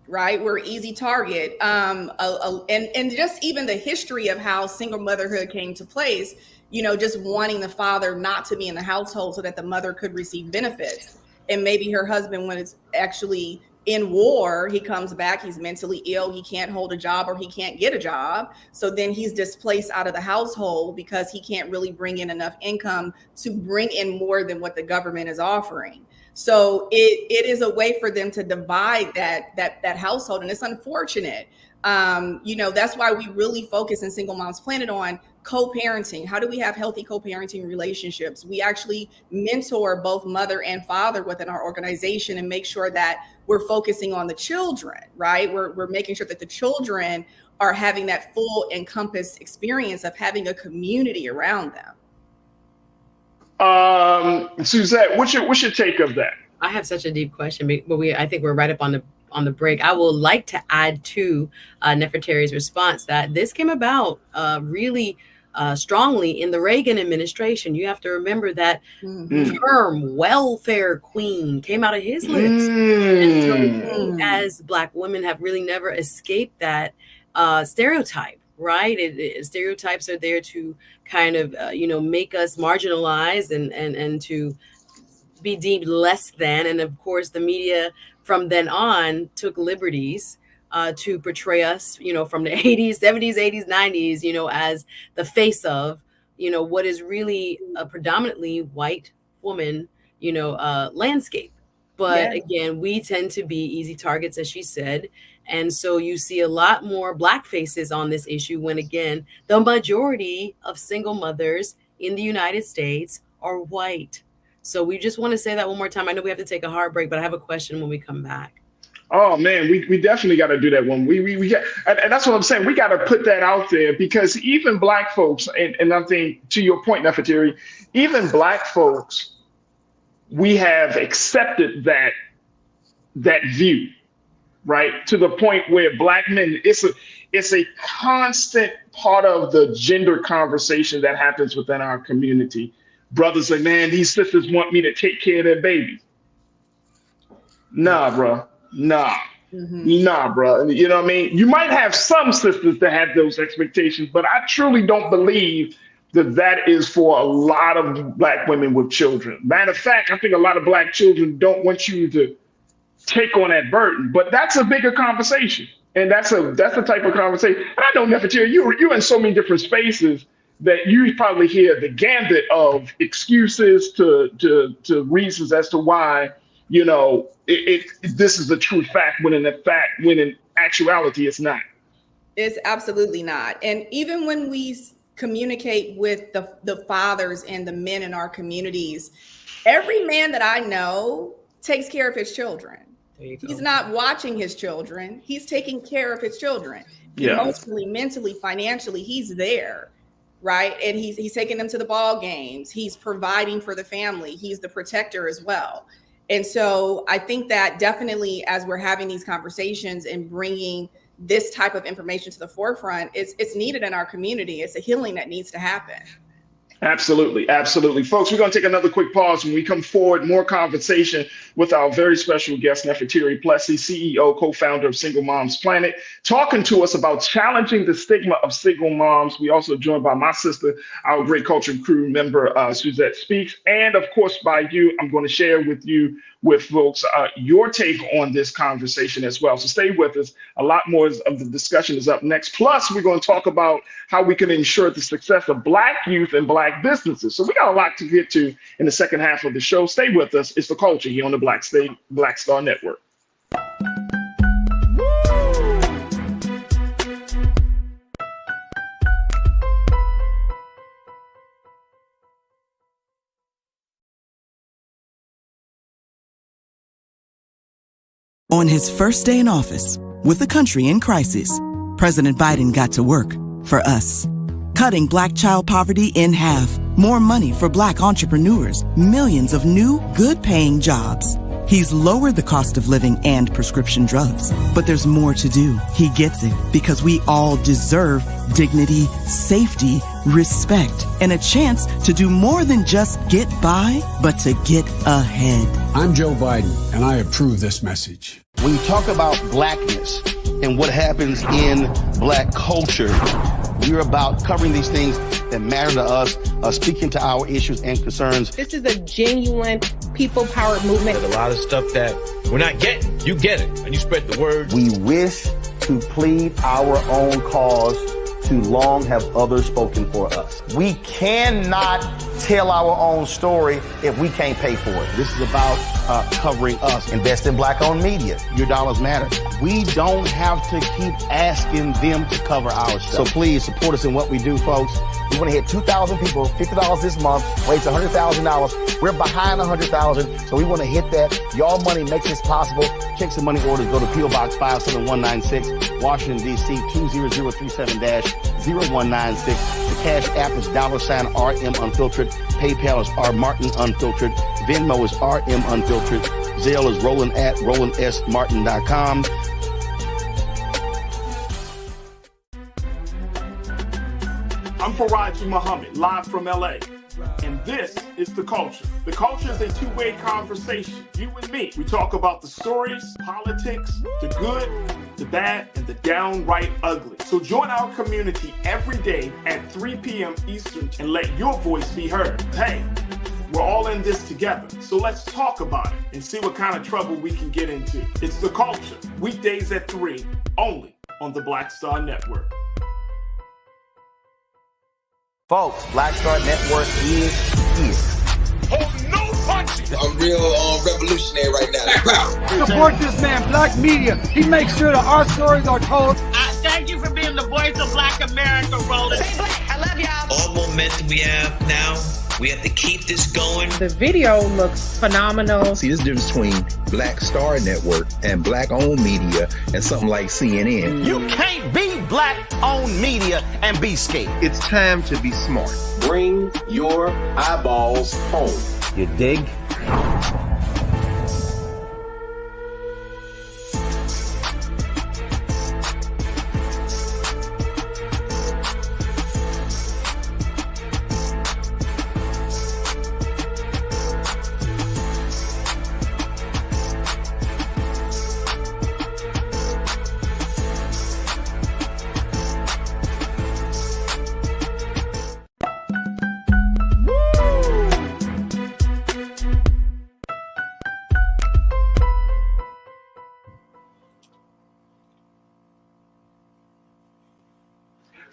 [SPEAKER 7] right? We're an easy target. And just even the history of how single motherhood came to place, just wanting the father not to be in the household so that the mother could receive benefits. And maybe her husband, when it's actually in war, he comes back, he's mentally ill, he can't hold a job or he can't get a job. So then he's displaced out of the household because he can't really bring in enough income to bring in more than what the government is offering. So it is a way for them to divide that household. And it's unfortunate. That's why we really focus in Single Moms Planet on co-parenting. How do we have healthy co-parenting relationships? We actually mentor both mother and father within our organization and make sure that we're focusing on the children, right? We're making sure that the children are having that full encompass experience of having a community around them.
[SPEAKER 1] Suzette, what's your take of that?
[SPEAKER 2] I have such a deep question, but I think we're right up on on the break. I will like to add to Nefertari's response that this came about really strongly in the Reagan administration. You have to remember that term welfare queen came out of his lips. And so we, as Black women, have really never escaped that stereotype, right? Stereotypes are there to kind of, make us marginalized and to be deemed less than. And of course, the media from then on took liberties to portray us, from the 80s, 70s, 80s, 90s, as the face of, what is really a predominantly white woman, landscape. But again, we tend to be easy targets, as she said. And so you see a lot more Black faces on this issue when, again, the majority of single mothers in the United States are white. So we just want to say that one more time. I know we have to take a hard break, but I have a question when we come back.
[SPEAKER 1] Oh man, we definitely got to do that one. We got, and that's what I'm saying. We got to put that out there because even Black folks, and I think to your point, Nefertari, even Black folks, we have accepted that view, right? To the point where Black men, it's a constant part of the gender conversation that happens within our community. Brothers say, man, these sisters want me to take care of their babies. Nah, bro. Nah, bro. You know what I mean? You might have some sisters that have those expectations, but I truly don't believe that is for a lot of Black women with children. Matter of fact, I think a lot of Black children don't want you to take on that burden, but that's a bigger conversation. And that's the type of conversation. And I know, Nefertari, you're in so many different spaces that you probably hear the gambit of excuses to reasons as to why, this is a true fact when in actuality it's not.
[SPEAKER 7] It's absolutely not. And even when we communicate with the fathers and the men in our communities, every man that I know takes care of his children. He's not watching his children. He's taking care of his children. Emotionally, mentally, financially, he's there. Right. And he's taking them to the ball games. He's providing for the family. He's the protector as well. And so I think that definitely as we're having these conversations and bringing this type of information to the forefront, it's needed in our community. It's a healing that needs to happen.
[SPEAKER 1] Absolutely. Absolutely. Folks, we're going to take another quick pause. When we come forward, more conversation with our very special guest, Nefertari Plessy, CEO, co-founder of Single Moms Planet, talking to us about challenging the stigma of single moms. We also joined by my sister, our great culture crew member, Suzette Speaks. And of course, by you, I'm going to share with folks your take on this conversation as well. So stay with us. A lot more of the discussion is up next. Plus, we're going to talk about how we can ensure the success of Black youth and Black businesses. So we got a lot to get to in the second half of the show. Stay with us. It's The Culture here on the Black Star Network.
[SPEAKER 3] On his first day in office, with the country in crisis, President Biden got to work for us. Cutting Black child poverty in half, more money for Black entrepreneurs, millions of new, good-paying jobs. He's lowered the cost of living and prescription drugs. But there's more to do. He gets it because we all deserve dignity, safety, respect, and a chance to do more than just get by, but to get ahead.
[SPEAKER 4] I'm Joe Biden, and I approve this message.
[SPEAKER 6] When you talk about Blackness and what happens in Black culture, we're about covering these things that matter to us, speaking to our issues and concerns.
[SPEAKER 13] This is a genuine people-powered movement.
[SPEAKER 8] There's a lot of stuff that we're not getting. You get it, and you spread the word.
[SPEAKER 6] We wish to plead our own cause. Too long have others spoken for us. We cannot tell our own story if we can't pay for it. This is about covering us. Invest in Black-owned media. Your dollars matter. We don't have to keep asking them to cover our stuff. So please support us in what we do, folks. We want to hit 2,000 people, $50 this month, raise $100,000. We're behind 100,000, so we want to hit that. Y'all money makes this possible. Check some money orders. Go to P.O. Box 57196, Washington, D.C. 20037-0196. The Cash App is $RM Unfiltered. PayPal is R Martin Unfiltered. Venmo is RM Unfiltered. Zelle is roland@rolandsmartin.com.
[SPEAKER 1] I'm Farajii Muhammad, live from LA. And this is The Culture. The Culture is a two-way conversation. You and me. We talk about the stories, politics, the good, the bad, and the downright ugly. So join our community every day at 3 p.m. Eastern and let your voice be heard. Hey, we're all in this together. So let's talk about it and see what kind of trouble we can get into. It's The Culture, weekdays at 3, only on the Black Star Network.
[SPEAKER 6] Folks, Black Star Network is here.
[SPEAKER 9] Oh, no punches! I'm real revolutionary right now.
[SPEAKER 10] Support this man, Black Media. He makes sure that our stories are told.
[SPEAKER 12] Thank you for being the voice of Black America, Roland.
[SPEAKER 13] Stay black. I love y'all.
[SPEAKER 11] All momentum we have now, we have to keep this going.
[SPEAKER 13] The video looks phenomenal.
[SPEAKER 5] See, this difference between Black Star Network and Black-owned media and something like CNN.
[SPEAKER 6] You can't be Black-owned media and be scared.
[SPEAKER 5] It's time to be smart.
[SPEAKER 9] Bring your eyeballs home.
[SPEAKER 6] You dig?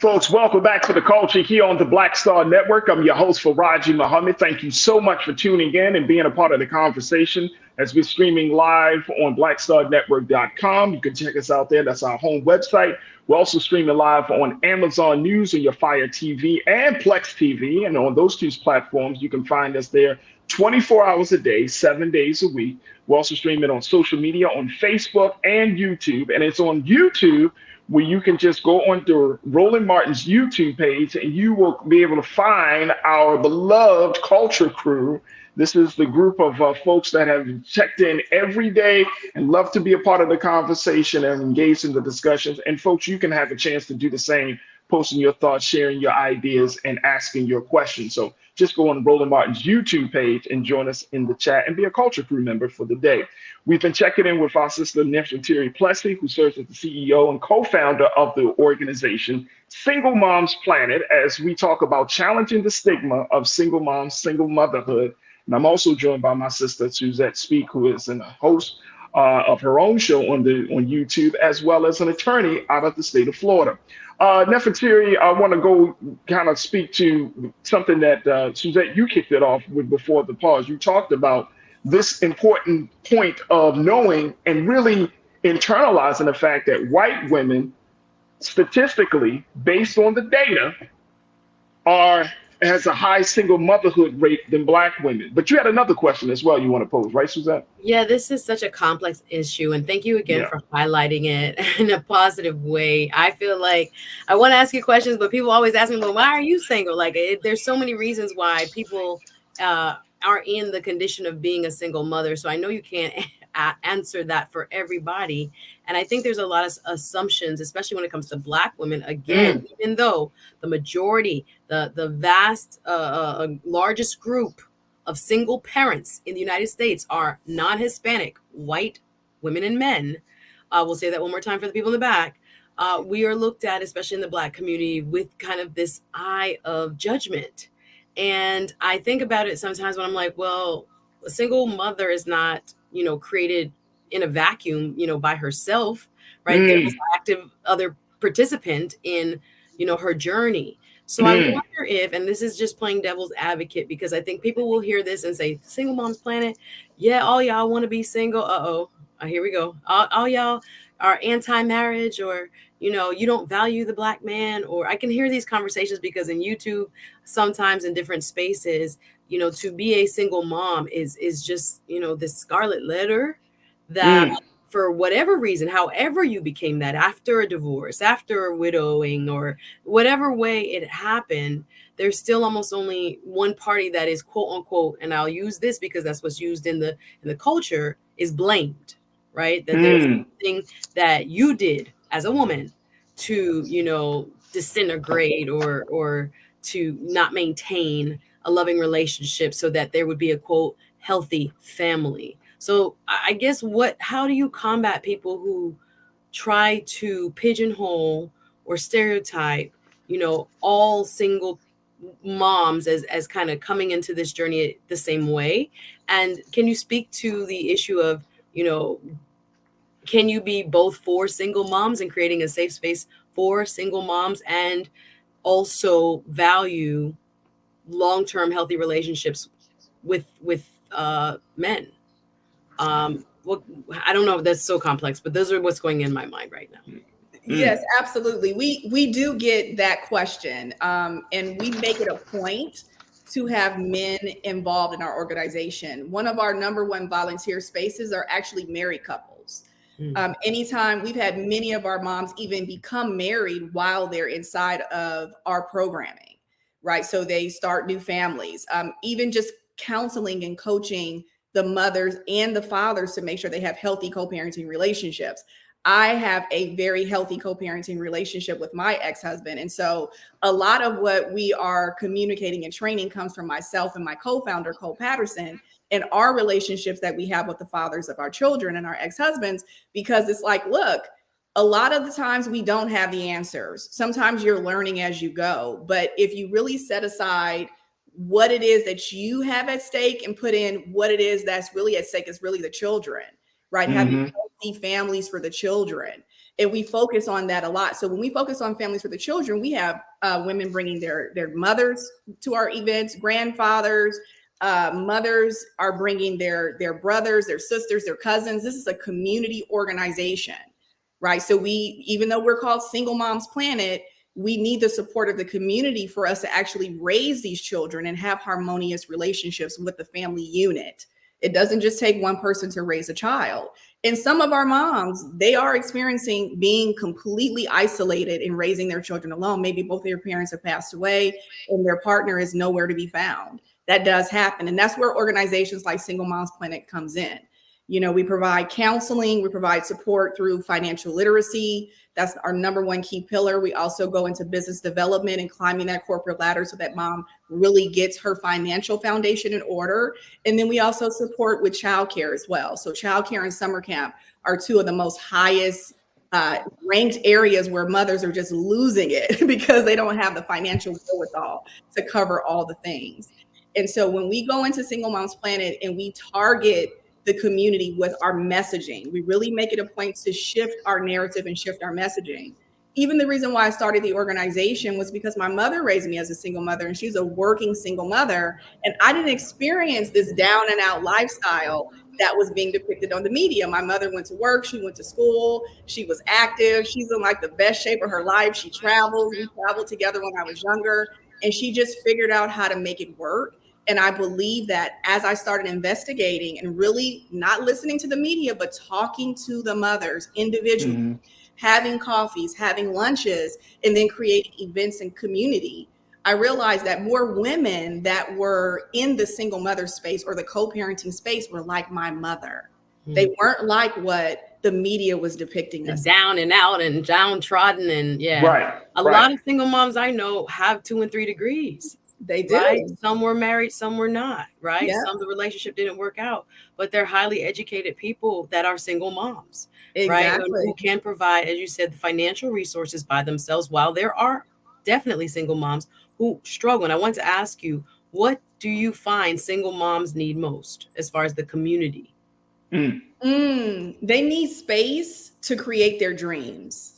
[SPEAKER 1] Folks, welcome back to The Culture here on the Black Star Network. I'm your host, Farajii Muhammad. Thank you so much for tuning in and being a part of the conversation as we're streaming live on blackstarnetwork.com. You can check us out there. That's our home website. We're also streaming live on Amazon News, on your Fire TV and Plex TV. And on those two platforms, you can find us there 24 hours a day, 7 days a week. We're also streaming on social media on Facebook and YouTube. And it's on YouTube where you can just go onto Roland Martin's YouTube page and you will be able to find our beloved culture crew. This is the group of folks that have checked in every day and love to be a part of the conversation and engaged in the discussions. And folks, you can have a chance to do the same, posting your thoughts, sharing your ideas, and asking your questions. So just go on Roland Martin's YouTube page and join us in the chat and be a culture crew member for the day. We've been checking in with our sister, Nefertiti Plessy, who serves as the CEO and co-founder of the organization Single Moms Planet, as we talk about challenging the stigma of single moms, single motherhood. And I'm also joined by my sister, Suzette Speak, who is a host of her own show on YouTube, as well as an attorney out of the state of Florida. Nefertiti, I want to go kind of speak to something that Suzette, you kicked it off with before the pause. You talked about this important point of knowing and really internalizing the fact that white women, statistically, based on the data, has a high single motherhood rate than Black women. But you had another question as well you want to pose, right, Suzette?
[SPEAKER 2] Yeah, this is such a complex issue. And thank you again for highlighting it in a positive way. I feel like I want to ask you questions, but people always ask me, well, why are you single? Like, there's so many reasons why people are in the condition of being a single mother. So I know you can't answer that for everybody. And I think there's a lot of assumptions, especially when it comes to Black women. Again, even though the majority, the vast, largest group of single parents in the United States are non-Hispanic, white women and men. We'll say that one more time for the people in the back. We are looked at, especially in the Black community, with kind of this eye of judgment. And I think about it sometimes when I'm like, well, a single mother is not, created in a vacuum, by herself, right? There's an active other participant in, her journey. So I wonder if, and this is just playing devil's advocate, because I think people will hear this and say, Single Moms Planet, yeah, all y'all want to be single. Here we go. All y'all are anti-marriage, or, you don't value the Black man. Or I can hear these conversations because in YouTube, sometimes in different spaces, to be a single mom is just, this scarlet letter that for whatever reason, however you became that, after a divorce, after a widowing, or whatever way it happened, there's still almost only one party that is, quote unquote, and I'll use this because that's what's used in the culture, is blamed, right? That there's something that you did as a woman to, you know, disintegrate or to not maintain a loving relationship so that there would be a, quote, healthy family. So I guess how do you combat people who try to pigeonhole or stereotype, you know, all single moms as kind of coming into this journey the same way? And can you speak to the issue of, you know, can you be both for single moms and creating a safe space for single moms and also value long-term healthy relationships with men? Well, I don't know if that's so complex, but those are what's going in my mind right now.
[SPEAKER 7] Yes, absolutely. We do get that question, and we make it a point to have men involved in our organization. One of our number one volunteer spaces are actually married couples. Anytime, we've had many of our moms even become married while they're inside of our programming, right? So they start new families, even just counseling and coaching the mothers and the fathers to make sure they have healthy co-parenting relationships. I have a very healthy co-parenting relationship with my ex-husband. And so a lot of what we are communicating and training comes from myself and my co-founder, Cole Patterson, and our relationships that we have with the fathers of our children and our ex-husbands, because it's like, look, a lot of the times we don't have the answers. Sometimes you're learning as you go. But if you really set aside what it is that you have at stake and put in what it is that's really at stake, is really the children, right? Having healthy families for the children. And we focus on that a lot. So when we focus on families for the children, we have women bringing their mothers to our events, grandfathers, mothers are bringing their brothers, their sisters, their cousins. This is a community organization, right? So even though we're called Single Moms Planet, we need the support of the community for us to actually raise these children and have harmonious relationships with the family unit. It doesn't just take one person to raise a child. And some of our moms, they are experiencing being completely isolated in raising their children alone. Maybe both of their parents have passed away and their partner is nowhere to be found. That does happen. And that's where organizations like Single Moms Planet comes in. You know, we provide counseling, we provide support through financial literacy. That's our number one key pillar. We also go into business development and climbing that corporate ladder so that mom really gets her financial foundation in order. And then we also support with childcare as well. So childcare and summer camp are two of the most highest ranked areas where mothers are just losing it because they don't have the financial wherewithal to cover all the things. And so when we go into Single Moms Planet and we target the community with our messaging, we really make it a point to shift our narrative and shift our messaging. Even the reason why I started the organization was because my mother raised me as a single mother, and she's a working single mother. And I didn't experience this down and out lifestyle that was being depicted on the media. My mother went to work, she went to school, she was active, she's in like the best shape of her life. She travels, we traveled together when I was younger, and she just figured out how to make it work. And I believe that as I started investigating and really not listening to the media, but talking to the mothers individually, having coffees, having lunches, and then creating events and community, I realized that more women that were in the single mother space or the co-parenting space were like my mother. They weren't like what the media was depicting us.
[SPEAKER 2] Down and out and downtrodden and a lot of single moms I know have 2 and 3 degrees.
[SPEAKER 7] They do.
[SPEAKER 2] Right? Some were married, some were not, right?
[SPEAKER 7] Yeah.
[SPEAKER 2] Some the relationship didn't work out, but they're highly educated people that are single moms,
[SPEAKER 7] exactly.
[SPEAKER 2] Right? Who can provide, as you said, the financial resources by themselves, while there are definitely single moms who struggle. And I want to ask you, what do you find single moms need most as far as the community?
[SPEAKER 7] They need space to create their dreams.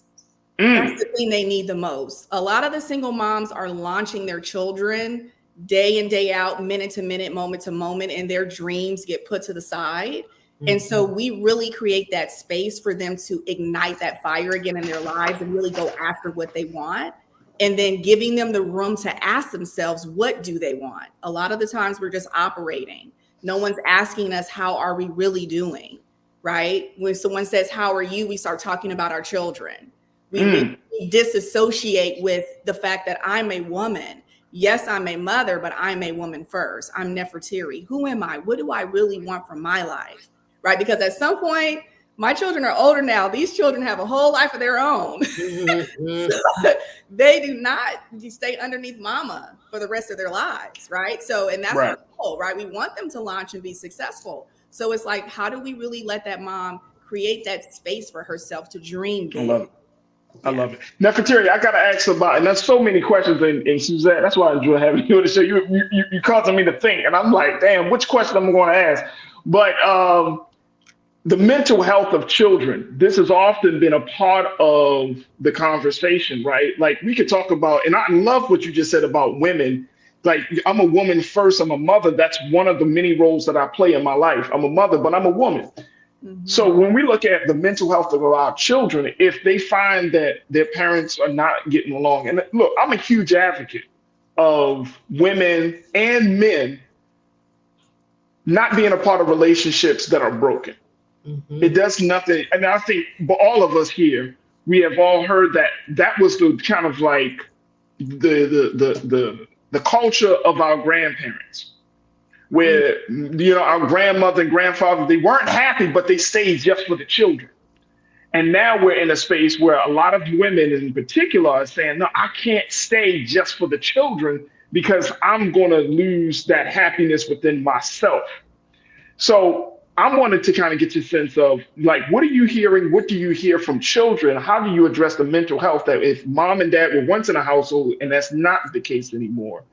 [SPEAKER 7] That's the thing they need the most. A lot of the single moms are launching their children day in, day out, minute to minute, moment to moment, and their dreams get put to the side. And so we really create that space for them to ignite that fire again in their lives and really go after what they want. And then giving them the room to ask themselves, what do they want? A lot of the times we're just operating. No one's asking us, how are we really doing? right? When someone says, how are you? We start talking about our children. We disassociate with the fact that I'm a woman. Yes, I'm a mother, but I'm a woman first. I'm Nefertiri. Who am I? What do I really want from my life? Right? Because at some point, my children are older now. These children have a whole life of their own. So they do not stay underneath mama for the rest of their lives, right? So, and that's our goal, right? We want them to launch and be successful. So it's like, how do we really let that mom create that space for herself to dream big?
[SPEAKER 1] I love it. I love it. Nefertiri, I got to ask about, and there's so many questions, and Suzette, that's why I enjoy having you on the show. You causing me to think, and I'm like, damn, which question I'm going to ask? But the mental health of children, this has often been a part of the conversation, right? Like we could talk about, and I love what you just said about women. Like I'm a woman first, I'm a mother. That's one of the many roles that I play in my life. I'm a mother, but I'm a woman. So when we look at the mental health of our children, if they find that their parents are not getting along, and look, I'm a huge advocate of women and men not being a part of relationships that are broken. It does nothing. And I think, but all of us here, we have all heard that was the kind of like the culture of our grandparents, where our grandmother and grandfather, they weren't happy, but they stayed just for the children. And now we're in a space where a lot of women in particular are saying, no, I can't stay just for the children because I'm going to lose that happiness within myself. So I wanted to kind of get your sense of like, what are you hearing? What do you hear from children? How do you address the mental health that if mom and dad were once in a household and that's not the case anymore?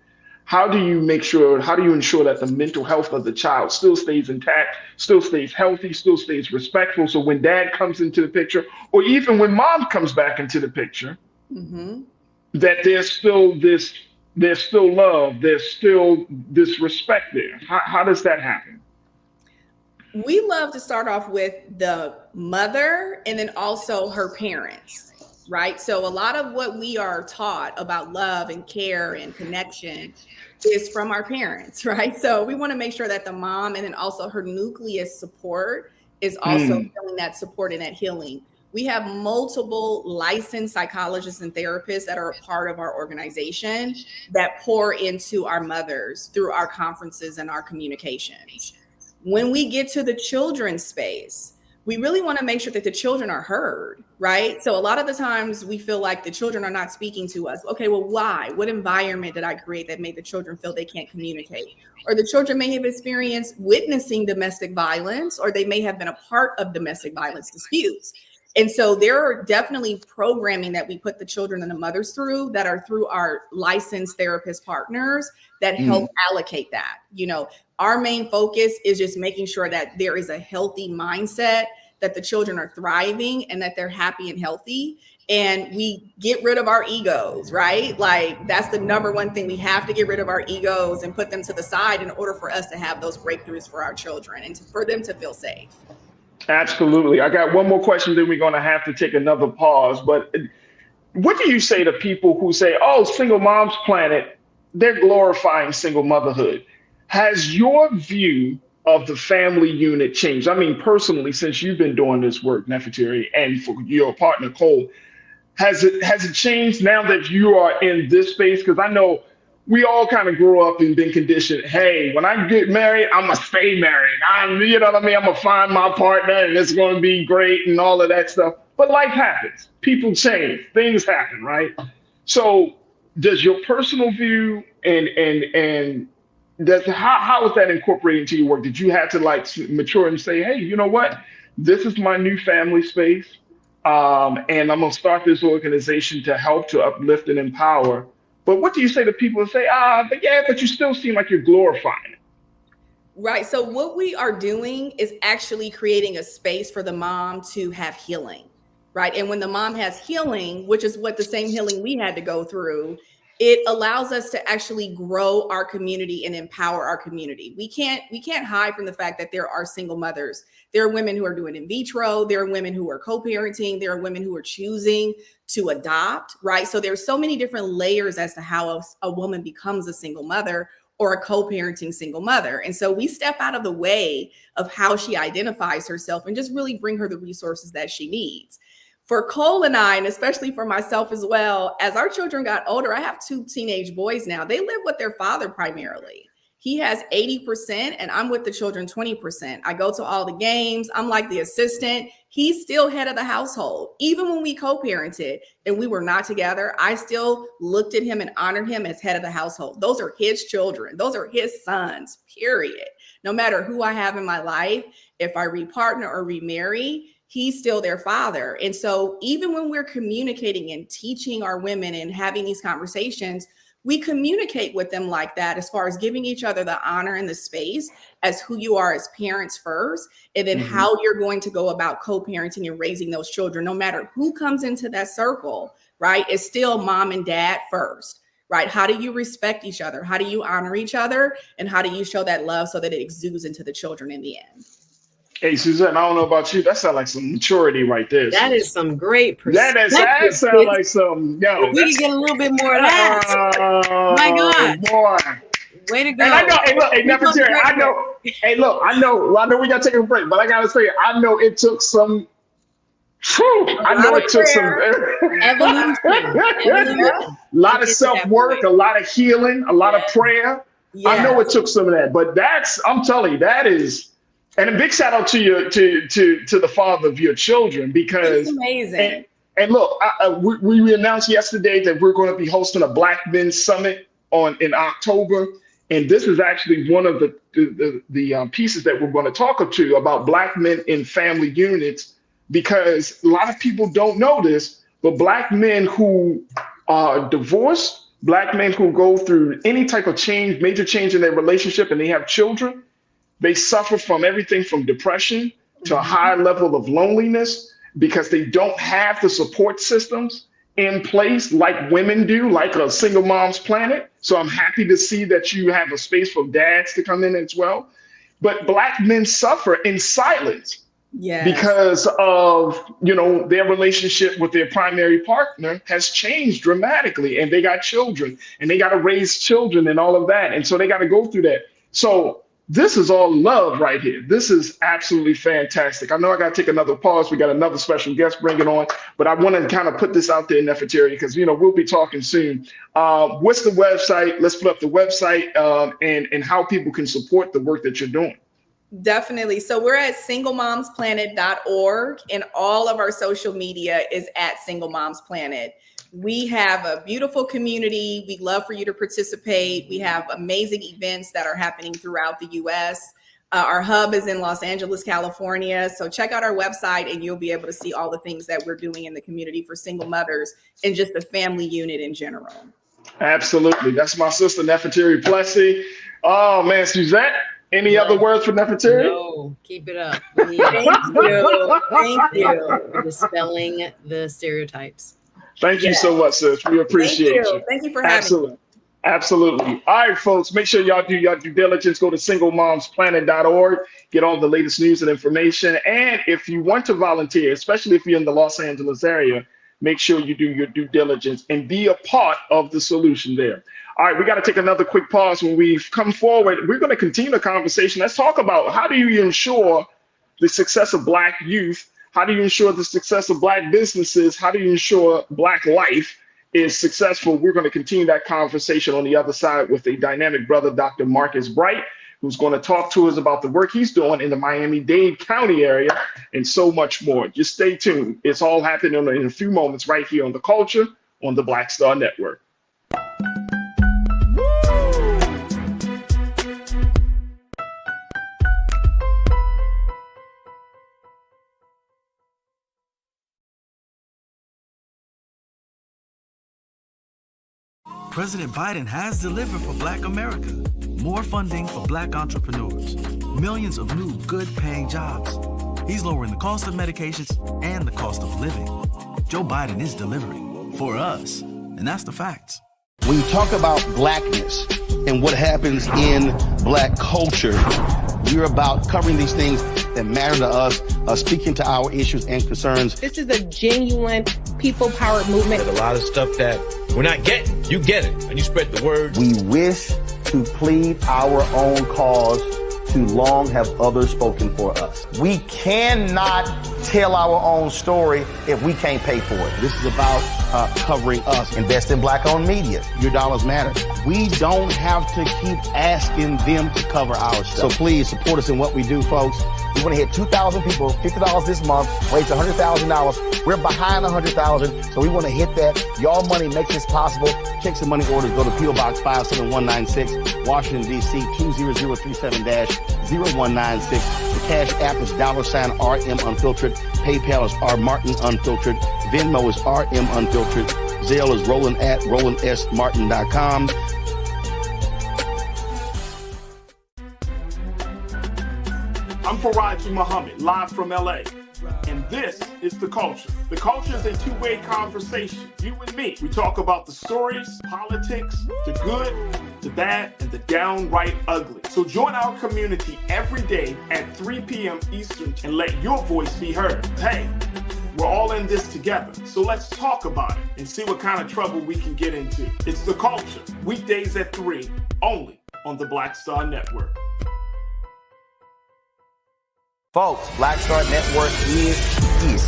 [SPEAKER 1] How do you ensure that the mental health of the child still stays intact, still stays healthy, still stays respectful? So when dad comes into the picture, or even when mom comes back into the picture, that there's still love, there's still this respect there. How does that happen?
[SPEAKER 7] We love to start off with the mother and then also her parents, right? So a lot of what we are taught about love and care and connection is from our parents, right? So we want to make sure that the mom and then also her nucleus support is also feeling that support and that healing. We have multiple licensed psychologists and therapists that are a part of our organization that pour into our mothers through our conferences and our communications. When we get to the children's space, we really want to make sure that the children are heard, right? So a lot of the times we feel like the children are not speaking to us. Okay, well, why? What environment did I create that made the children feel they can't communicate? Or the children may have experienced witnessing domestic violence, or they may have been a part of domestic violence disputes. And so there are definitely programming that we put the children and the mothers through that are through our licensed therapist partners that help allocate that. Our main focus is just making sure that there is a healthy mindset, that the children are thriving and that they're happy and healthy. And we get rid of our egos, right? Like that's the number one thing. We have to get rid of our egos and put them to the side in order for us to have those breakthroughs for our children and for them to feel safe.
[SPEAKER 1] Absolutely. I got one more question, then we're going to have to take another pause. But what do you say to people who say, oh, single moms planet, they're glorifying single motherhood? Has your view of the family unit changed? I mean, personally, since you've been doing this work, Nefertiri, and for your partner, Cole, has it changed now that you are in this space? Because I know we all kind of grew up and been conditioned, hey, when I get married, I'm going to stay married. I'm going to find my partner and it's going to be great and all of that stuff. But life happens. People change. Things happen, right? So does your personal view and how is that incorporated into your work? Did you have to mature and say, hey, you know what? This is my new family space. And I'm going to start this organization to help to uplift and empower. But what do you say to people who say, but you still seem like you're glorifying it?
[SPEAKER 7] Right. So what we are doing is actually creating a space for the mom to have healing, right? And when the mom has healing, which is what the same healing we had to go through, it allows us to actually grow our community and empower our community. We can't hide from the fact that there are single mothers. There are women who are doing in vitro. There are women who are co-parenting. There are women who are choosing to adopt, right? So there's so many different layers as to how a woman becomes a single mother or a co-parenting single mother. And so we step out of the way of how she identifies herself and just really bring her the resources that she needs. For Cole and I, and especially for myself as well, as our children got older, I have 2 teenage boys now. They live with their father primarily. He has 80% and I'm with the children 20%. I go to all the games. I'm like the assistant. He's still head of the household. Even when we co-parented and we were not together, I still looked at him and honored him as head of the household. Those are his children. Those are his sons, period. No matter who I have in my life, if I repartner or remarry, he's still their father. And so even when we're communicating and teaching our women and having these conversations, we communicate with them like that, as far as giving each other the honor and the space as who you are as parents first, and then how you're going to go about co-parenting and raising those children, no matter who comes into that circle, right? It's still mom and dad first, right? How do you respect each other? How do you honor each other? And how do you show that love so that it exudes into the children in the end?
[SPEAKER 1] Hey, Suzanne, I don't know about you. That sounds like some maturity right there.
[SPEAKER 2] That is some great perspective.
[SPEAKER 1] That sounds like some, yo.
[SPEAKER 2] We can get a little bit more of that. My God.
[SPEAKER 1] Boy.
[SPEAKER 2] Way to go.
[SPEAKER 1] And I know, hey, look, hey, Nefertari, I know we got to take a break, but I got to say, I know it took some, evolution. A lot of self-work, a lot of healing, a lot of prayer. Yes. I know it took some of that, but I'm telling you, that is, and a big shout out to you, to the father of your children, because
[SPEAKER 7] it's amazing.
[SPEAKER 1] And look, we announced yesterday that we're going to be hosting a Black Men's Summit in October, and this is actually one of the pieces that we're going to talk about Black men in family units, because a lot of people don't know this, but Black men who are divorced, Black men who go through any type of change, major change in their relationship, and they have children, they suffer from everything from depression to a high level of loneliness, because they don't have the support systems in place like women do, like a Single Moms Planet. So I'm happy to see that you have a space for dads to come in as well. But Black men suffer in silence because of, their relationship with their primary partner has changed dramatically, and they got children and they got to raise children and all of that. And so they got to go through that. So this is all love right here. This is absolutely fantastic. I know I got to take another pause. We got another special guest bringing on, but I want to kind of put this out there, Nefertari, because, we'll be talking soon. What's the website? Let's put up the website and how people can support the work that you're doing.
[SPEAKER 7] Definitely. So we're at singlemomsplanet.org, and all of our social media is at Single Moms Planet. We have a beautiful community. We'd love for you to participate. We have amazing events that are happening throughout the U.S. Our hub is in Los Angeles, California. So check out our website and you'll be able to see all the things that we're doing in the community for single mothers and just the family unit in general.
[SPEAKER 1] Absolutely. That's my sister, Nefertari Plessy. Oh, man, Suzette, any other words for Nefertari?
[SPEAKER 2] No, keep it up. Thank you. Thank you for dispelling the stereotypes.
[SPEAKER 1] Thank you so much, sis. We appreciate you.
[SPEAKER 7] Thank you for having me.
[SPEAKER 1] Absolutely. All right, folks, make sure y'all do your due diligence. Go to singlemomsplanet.org, get all the latest news and information. And if you want to volunteer, especially if you're in the Los Angeles area, make sure you do your due diligence and be a part of the solution there. All right, we got to take another quick pause. When we come forward, we're going to continue the conversation. Let's talk about how do you ensure the success of Black youth? How do you ensure the success of Black businesses? How do you ensure Black life is successful? We're going to continue that conversation on the other side with a dynamic brother, Dr. Marcus Bright, who's going to talk to us about the work he's doing in the Miami-Dade County area and so much more. Just stay tuned. It's all happening in a few moments right here on The Culture on the Black Star Network.
[SPEAKER 3] President Biden has delivered for Black America. More funding for Black entrepreneurs. Millions of new good-paying jobs. He's lowering the cost of medications and the cost of living. Joe Biden is delivering for us, and that's the facts.
[SPEAKER 6] When you talk about Blackness and what happens in Black culture, we're about covering these things that matter to us, speaking to our issues and concerns.
[SPEAKER 13] This is a genuine people-powered movement.
[SPEAKER 8] There's a lot of stuff that we're not getting. You get it, and you spread the word.
[SPEAKER 6] We wish to plead our own cause. Too long have others spoken for us. We cannot tell our own story if we can't pay for it. This is about covering us. Invest in black-owned media. Your dollars matter. We don't have to keep asking them to cover our stuff. So please support us in what we do, folks. We want to hit 2,000 people, $50 this month, raise $100,000. We're behind 100,000, so we want to hit that. Y'all money makes this possible. Check some money orders. Go to P.O. Box 57196, Washington, D.C. 20037-0196. The Cash App is $RM Unfiltered. PayPal is R Martin Unfiltered. Venmo is RM Unfiltered. Zelle is Roland at RolandSMartin.com.
[SPEAKER 1] I'm Farajii Muhammad, live from LA. And this is The Culture. The Culture is a two-way conversation. You and me. We talk about the stories, politics, the good, the bad, and the downright ugly. So join our community every day at 3 p.m. Eastern and let your voice be heard. Hey, we're all in this together. So let's talk about it and see what kind of trouble we can get into. It's The Culture. Weekdays at 3, only on the Black Star Network.
[SPEAKER 6] Folks, Black Star Network is here.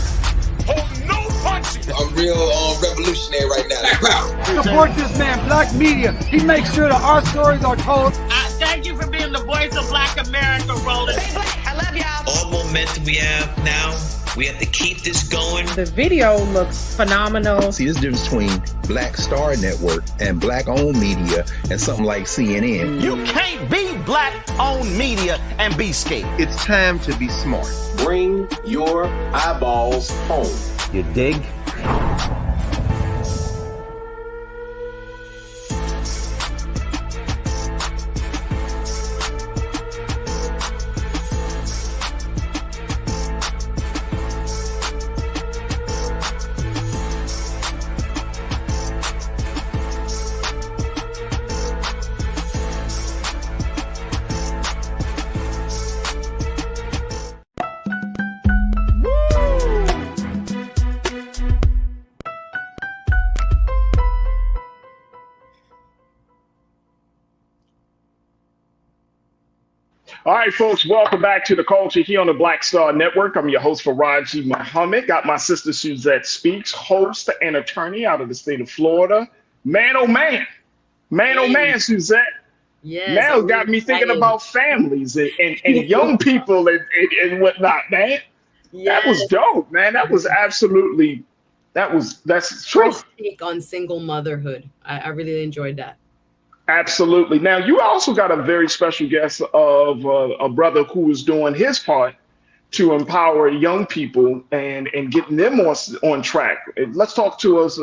[SPEAKER 9] Oh, no punches! I'm real revolutionary right now.
[SPEAKER 10] Support this man, Black Media. He makes sure that our stories are told.
[SPEAKER 12] Thank you for being the voice of Black America, Roland.
[SPEAKER 13] Stay black. I love y'all.
[SPEAKER 11] All momentum we have now, we have to keep this going.
[SPEAKER 13] The video looks phenomenal.
[SPEAKER 5] See, this difference between Black Star Network and black-owned media and something like CNN.
[SPEAKER 6] You can't be black-owned media and be scared.
[SPEAKER 5] It's time to be smart.
[SPEAKER 9] Bring your eyeballs home.
[SPEAKER 6] You dig?
[SPEAKER 1] All right, folks, welcome back to The Culture here on the Black Star Network. I'm your host, Farajii Muhammad. Got my sister, Suzette Speaks, host and attorney out of the state of Florida. Man, oh, man. Man, oh, man, Suzette.
[SPEAKER 2] Yes.
[SPEAKER 1] Now it got me thinking about families and young people and whatnot, man.
[SPEAKER 2] Yes.
[SPEAKER 1] That was dope, man. That was absolutely, that's true.
[SPEAKER 2] Fresh take on single motherhood. I really enjoyed that.
[SPEAKER 1] Absolutely. Now, you also got a very special guest of a brother who is doing his part to empower young people and getting them on track. Let's talk to us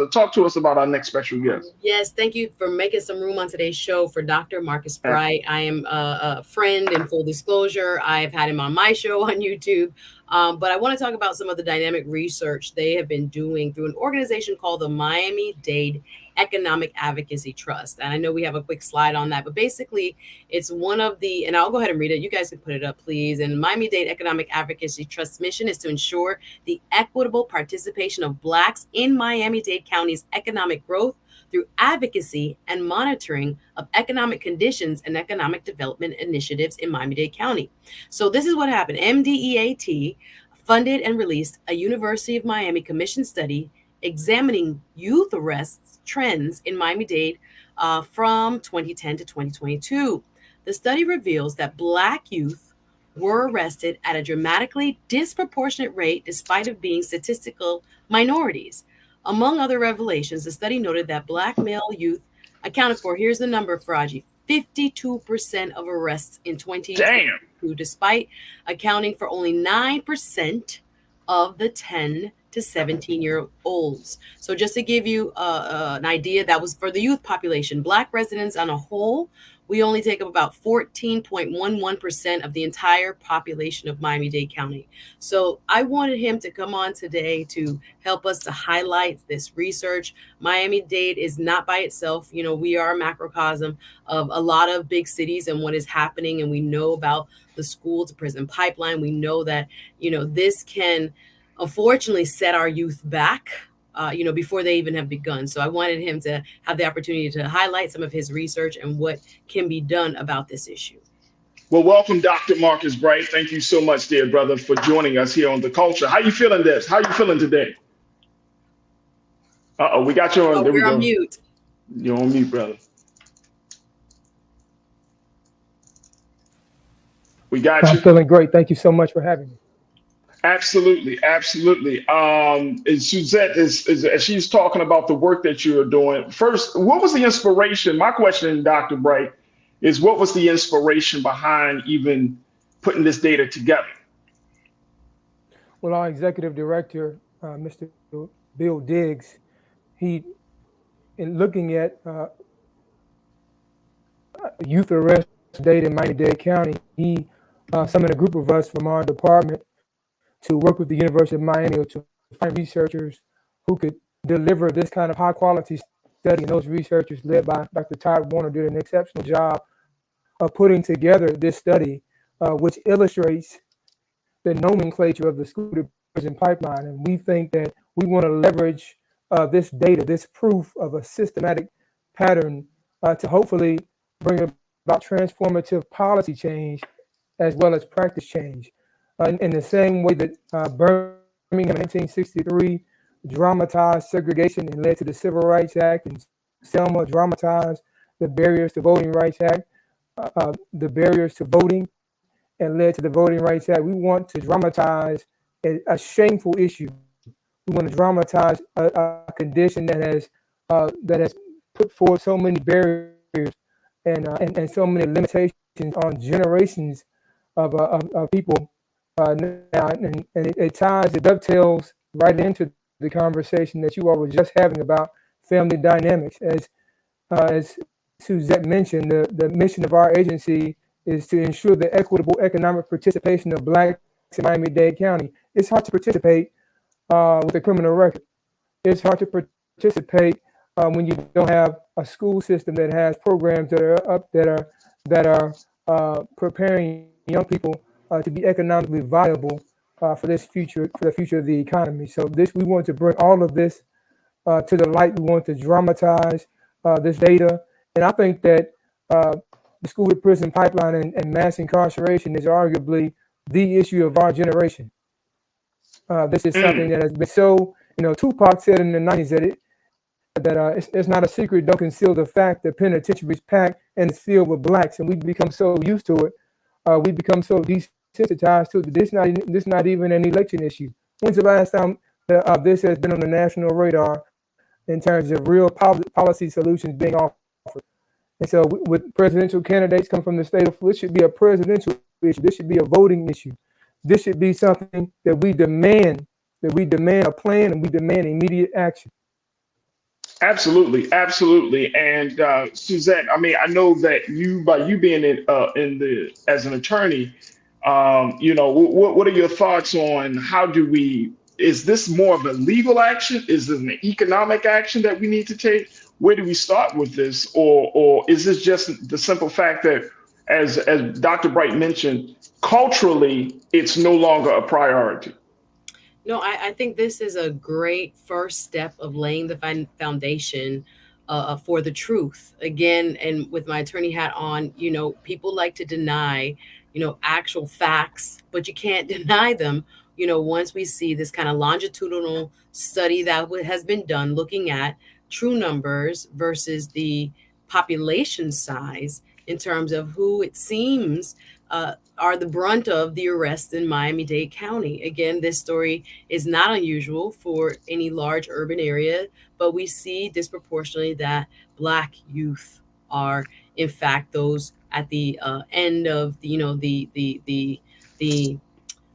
[SPEAKER 1] about our next special guest.
[SPEAKER 2] Yes, thank you for making some room on today's show for Dr. Marcus Bright. I am a friend, in full disclosure. I've had him on my show on YouTube. But I want to talk about some of the dynamic research they have been doing through an organization called the Miami-Dade Economic Advocacy Trust. And I know we have a quick slide on that, but basically it's one of the, and I'll go ahead and read it. You guys can put it up, please. And Miami-Dade Economic Advocacy Trust's mission is to ensure the equitable participation of Blacks in Miami-Dade County's economic growth through advocacy and monitoring of economic conditions and economic development initiatives in Miami-Dade County. So this is what happened. MDEAT funded and released a University of Miami commission study examining youth arrests trends in Miami-Dade from 2010 to 2022. The study reveals that Black youth were arrested at a dramatically disproportionate rate despite of being statistical minorities. Among other revelations, the study noted that Black male youth accounted for, here's the number, Farajii, 52% of arrests in 2022, despite accounting for only 9% of the 10 to 17-year-olds. So just to give you an idea, that was for the youth population. Black residents on a whole, we only take up about 14.11% of the entire population of Miami-Dade County. So I wanted him to come on today to help us to highlight this research. Miami-Dade is not by itself. You know, we are a macrocosm of a lot of big cities and what is happening. And we know about the school to prison pipeline. We know that, you know, this can unfortunately set our youth back before they even have begun. So I wanted him to have the opportunity to highlight some of his research and what can be done about this issue.
[SPEAKER 1] Well, welcome, Dr. Marcus Bright. Thank you so much, dear brother, for joining us here on The Culture. How you feeling this? How you feeling today? Uh-oh, we got you on. There we
[SPEAKER 2] You're
[SPEAKER 1] go.
[SPEAKER 2] on mute.
[SPEAKER 1] You're on mute, brother. We got you.
[SPEAKER 14] I'm feeling great. Thank you so much for having me.
[SPEAKER 1] Absolutely, absolutely. And Suzette is as she's talking about the work that you're doing. First, what was the inspiration? My question, Dr. Bright, is what was the inspiration behind even putting this data together?
[SPEAKER 14] Well, our executive director, Mr. Bill Diggs, he, in looking at youth arrest data in Miami-Dade County, he summoned a group of us from our department to work with the University of Miami to find researchers who could deliver this kind of high quality study. And those researchers led by Dr. Todd Warner did an exceptional job of putting together this study, which illustrates the nomenclature of the school to prison pipeline. And we think that we want to leverage this data, this proof of a systematic pattern to hopefully bring about transformative policy change as well as practice change. In the same way that Birmingham in 1963 dramatized segregation and led to the Civil Rights Act, and Selma dramatized the Barriers to Voting Rights Act, the barriers to voting, and led to the Voting Rights Act. We want to dramatize a shameful issue. We want to dramatize a condition that has put forth so many barriers and so many limitations on generations of people. Now, and it dovetails right into the conversation that you all were just having about family dynamics. As Suzette mentioned, the mission of our agency is to ensure the equitable economic participation of Blacks in Miami-Dade County. It's hard to participate with a criminal record. It's hard to participate when you don't have a school system that has programs that are preparing young people to be economically viable for the future of the economy. So we want to bring all of this to the light. We want to dramatize this data, and I think that the school to prison pipeline and mass incarceration is arguably the issue of our generation. This is something that has been so. Tupac said in the 90s that it's not a secret, don't conceal the fact that penitentiaries packed and it's filled with Blacks, and we become so used to it. We become so desensitized to it. This is not even an election issue. When's the last time this has been on the national radar in terms of real policy solutions being offered? And so with presidential candidates come from the state of Florida, this should be a presidential issue. This should be a voting issue. This should be something that we demand a plan, and we demand immediate action.
[SPEAKER 1] Absolutely, absolutely. And Suzette, I mean, I know that by you being as an attorney, what are your thoughts on is this more of a legal action? Is it an economic action that we need to take? Where do we start with this? Or is this just the simple fact that, as Dr. Bright mentioned, culturally, it's no longer a priority?
[SPEAKER 2] No, I think this is a great first step of laying the foundation for the truth. Again, and with my attorney hat on, people like to deny, actual facts, but you can't deny them. Once we see this kind of longitudinal study that has been done looking at true numbers versus the population size in terms of who it seems are the brunt of the arrests in Miami-Dade County. Again, this story is not unusual for any large urban area, but we see disproportionately that Black youth are, in fact, those at the end of the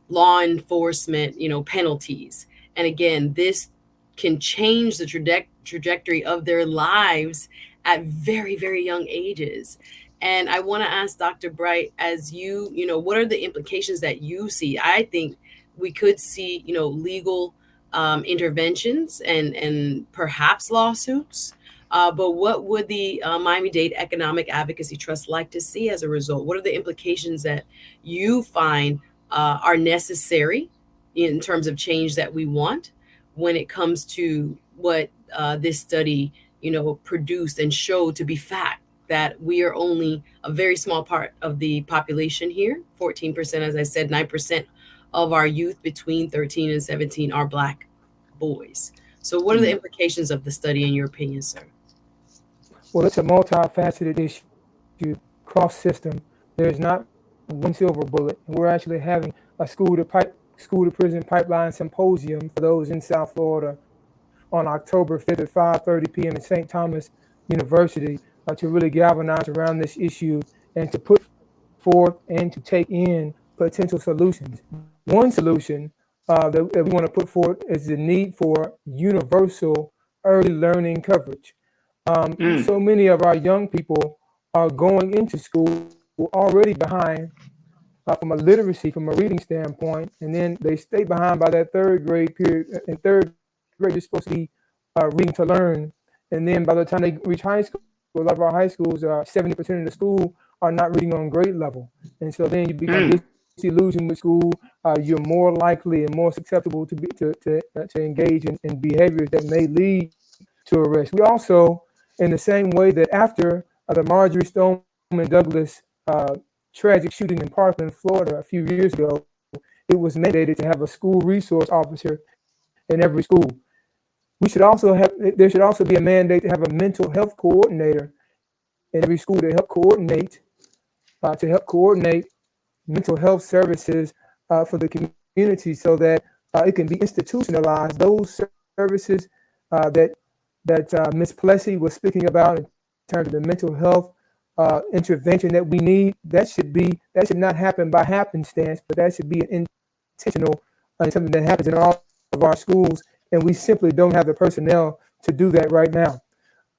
[SPEAKER 2] law enforcement penalties. And again, this can change the trajectory of their lives at very, very young ages. And I want to ask Dr. Bright, as what are the implications that you see? I think we could see, legal interventions and perhaps lawsuits. But what would the Miami-Dade Economic Advocacy Trust like to see as a result? What are the implications that you find are necessary in terms of change that we want when it comes to what this study, produced and showed to be fact, that we are only a very small part of the population here. 14%, as I said, 9% of our youth between 13 and 17 are Black boys. So what are the implications of the study in your opinion, sir?
[SPEAKER 14] Well, it's a multifaceted issue, cross system. There's not one silver bullet. We're actually having a school to prison pipeline symposium for those in South Florida on October 5th at 5:30 p.m. at St. Thomas University to really galvanize around this issue and to put forth and to take in potential solutions. One solution that we want to put forth is the need for universal early learning coverage. So many of our young people are going into school already behind from a literacy, from a reading standpoint, and then they stay behind by that third grade period. In third grade, you're supposed to be reading to learn, and then by the time they reach high school, a lot of our high schools, 70% of the school are not reading on grade level, and so then you become disillusioned with school. You're more likely and more susceptible to engage in behaviors that may lead to arrest. We also, in the same way that after the Marjorie Stoneman Douglas tragic shooting in Parkland, Florida, a few years ago, it was mandated to have a school resource officer in every school. There should also be a mandate to have a mental health coordinator in every school to help coordinate mental health services for the community, so that it can be institutionalized. Those services that Ms. Plessy was speaking about in terms of the mental health intervention that we need, that should not happen by happenstance, but that should be an intentional something that happens in all of our schools, and we simply don't have the personnel to do that right now.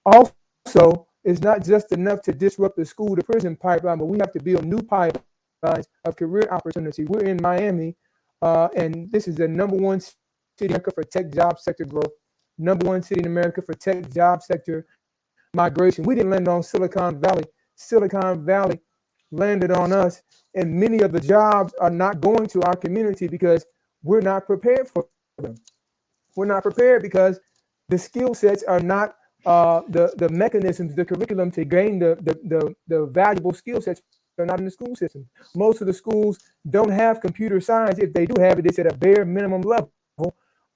[SPEAKER 14] Also, it's not just enough to disrupt the school to prison pipeline, but we have to build new pipelines of career opportunity. We're in Miami, and this is the #1 city in America for tech job sector growth, #1 city in America for tech job sector migration. We didn't land on Silicon Valley. Silicon Valley landed on us, and many of the jobs are not going to our community because we're not prepared for them. We're not prepared because the skill sets are not the mechanisms, the curriculum to gain the valuable skill sets are not in the school system. Most of the schools don't have computer science. If they do have it, it's at a bare minimum level,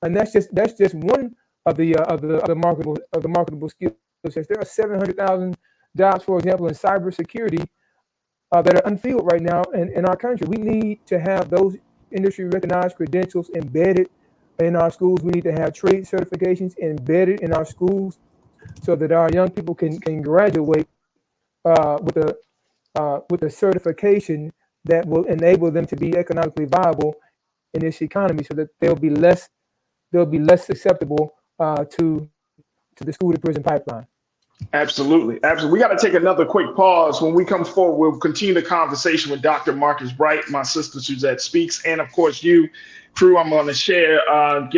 [SPEAKER 14] and that's just one of the marketable skill sets. There are 700,000 jobs, for example, in cybersecurity that are unfilled right now in our country. We need to have those industry recognized credentials embedded in our schools. We need to have trade certifications embedded in our schools so that our young people can graduate with a certification that will enable them to be economically viable in this economy, so that they'll be less susceptible to the school to prison pipeline.
[SPEAKER 1] Absolutely. We got to take another quick pause. When we come forward, we'll continue the conversation with Dr. Marcus Bright, my sister Suzette Speaks, and of course you, crew. I'm going to share,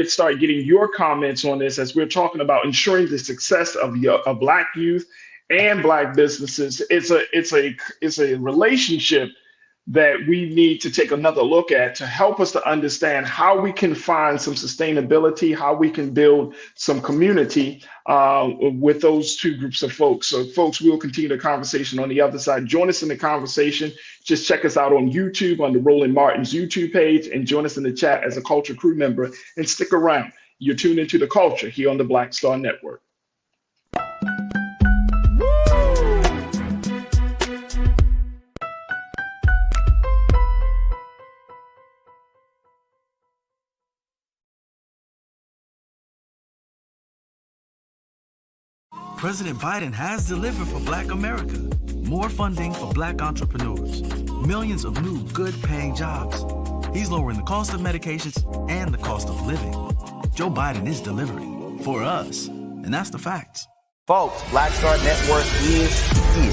[SPEAKER 1] start getting your comments on this as we're talking about ensuring the success of Black youth and Black businesses. It's a relationship that we need to take another look at to help us to understand how we can find some sustainability, how we can build some community with those two groups of folks. So folks, we'll continue the conversation on the other side. Join us in the conversation. Just check us out on YouTube, on the Roland Martin's YouTube page, and join us in the chat as a Culture Crew member, and stick around. You're tuned into The Culture here on the Black Star Network.
[SPEAKER 3] President Biden has delivered for Black America. More funding for Black entrepreneurs. Millions of new, good-paying jobs. He's lowering the cost of medications and the cost of living. Joe Biden is delivering for us, and that's the facts.
[SPEAKER 6] Folks, Black Star Network is here.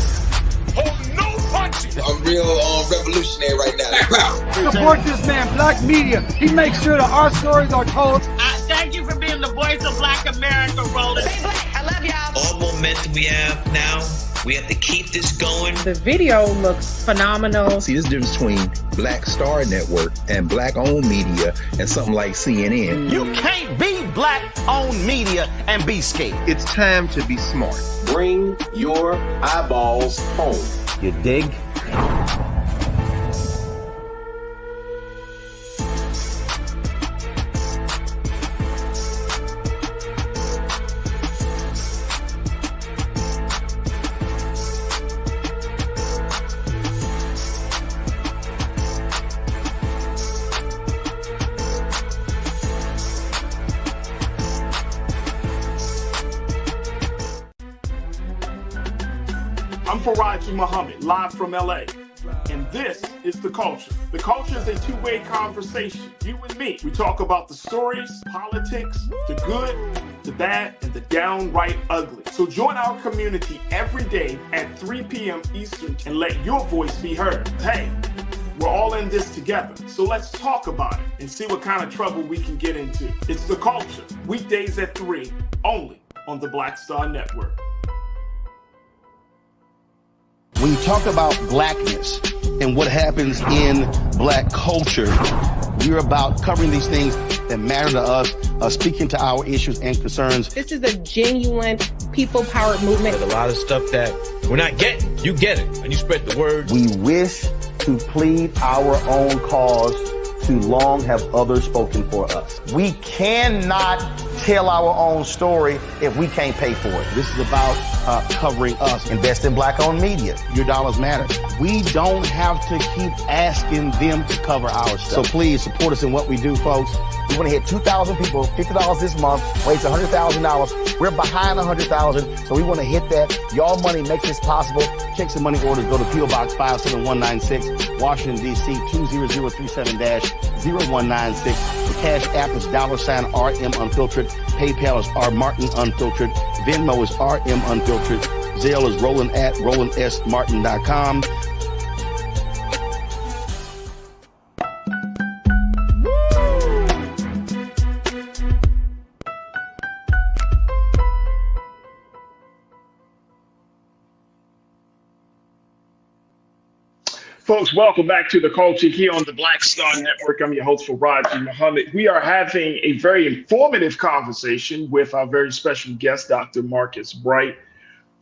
[SPEAKER 9] Oh, no punches! I'm real revolutionary right now.
[SPEAKER 10] Support this man, Black media. He makes sure that our stories are told.
[SPEAKER 12] Thank you for being the voice of Black America, Roland.
[SPEAKER 13] Stay Black. I love y'all.
[SPEAKER 11] All momentum we have now, We have to keep this going.
[SPEAKER 13] The video looks phenomenal.
[SPEAKER 5] See, this difference between Black Star Network and Black-owned media and something like CNN.
[SPEAKER 6] You can't be Black-owned media and be scared.
[SPEAKER 5] It's time to be smart.
[SPEAKER 9] Bring your eyeballs home.
[SPEAKER 6] You dig?
[SPEAKER 1] I'm Farajii Muhammad, live from LA. And this is The Culture. The Culture is a two-way conversation. You and me. We talk about the stories, politics, the good, the bad, and the downright ugly. So join our community every day at 3 p.m. Eastern and let your voice be heard. Hey, we're all in this together. So let's talk about it and see what kind of trouble we can get into. It's The Culture, weekdays at 3, only on the Black Star Network.
[SPEAKER 6] When you talk about blackness and what happens in Black culture, we're about covering these things that matter to us, speaking to our issues and concerns.
[SPEAKER 13] This is a genuine people-powered movement.
[SPEAKER 8] There's a lot of stuff that we're not getting. You get it, and you spread the word.
[SPEAKER 6] We wish to plead our own cause. Too long have others spoken for us. We cannot tell our own story if we can't pay for it. This is about covering us. Invest in Black-owned media. Your dollars matter. We don't have to keep asking them to cover our stuff. So please support us in what we do, folks. We want to hit 2,000 people, $50 this month, raise $100,000. We're behind 100,000, so we want to hit that. Y'all money makes this possible. Checks and money orders go to P.O. Box 57196, Washington, D.C. 20037-0196. The Cash App is $RM Unfiltered. PayPal is R Martin Unfiltered. Venmo is RM Unfiltered. Zelle is Roland at RolandSMartin.com.
[SPEAKER 1] Folks, welcome back to The Culture here on the Black Star Network. I'm your host, Farajii Muhammad. We are having a very informative conversation with our very special guest, Dr. Marcus Bright,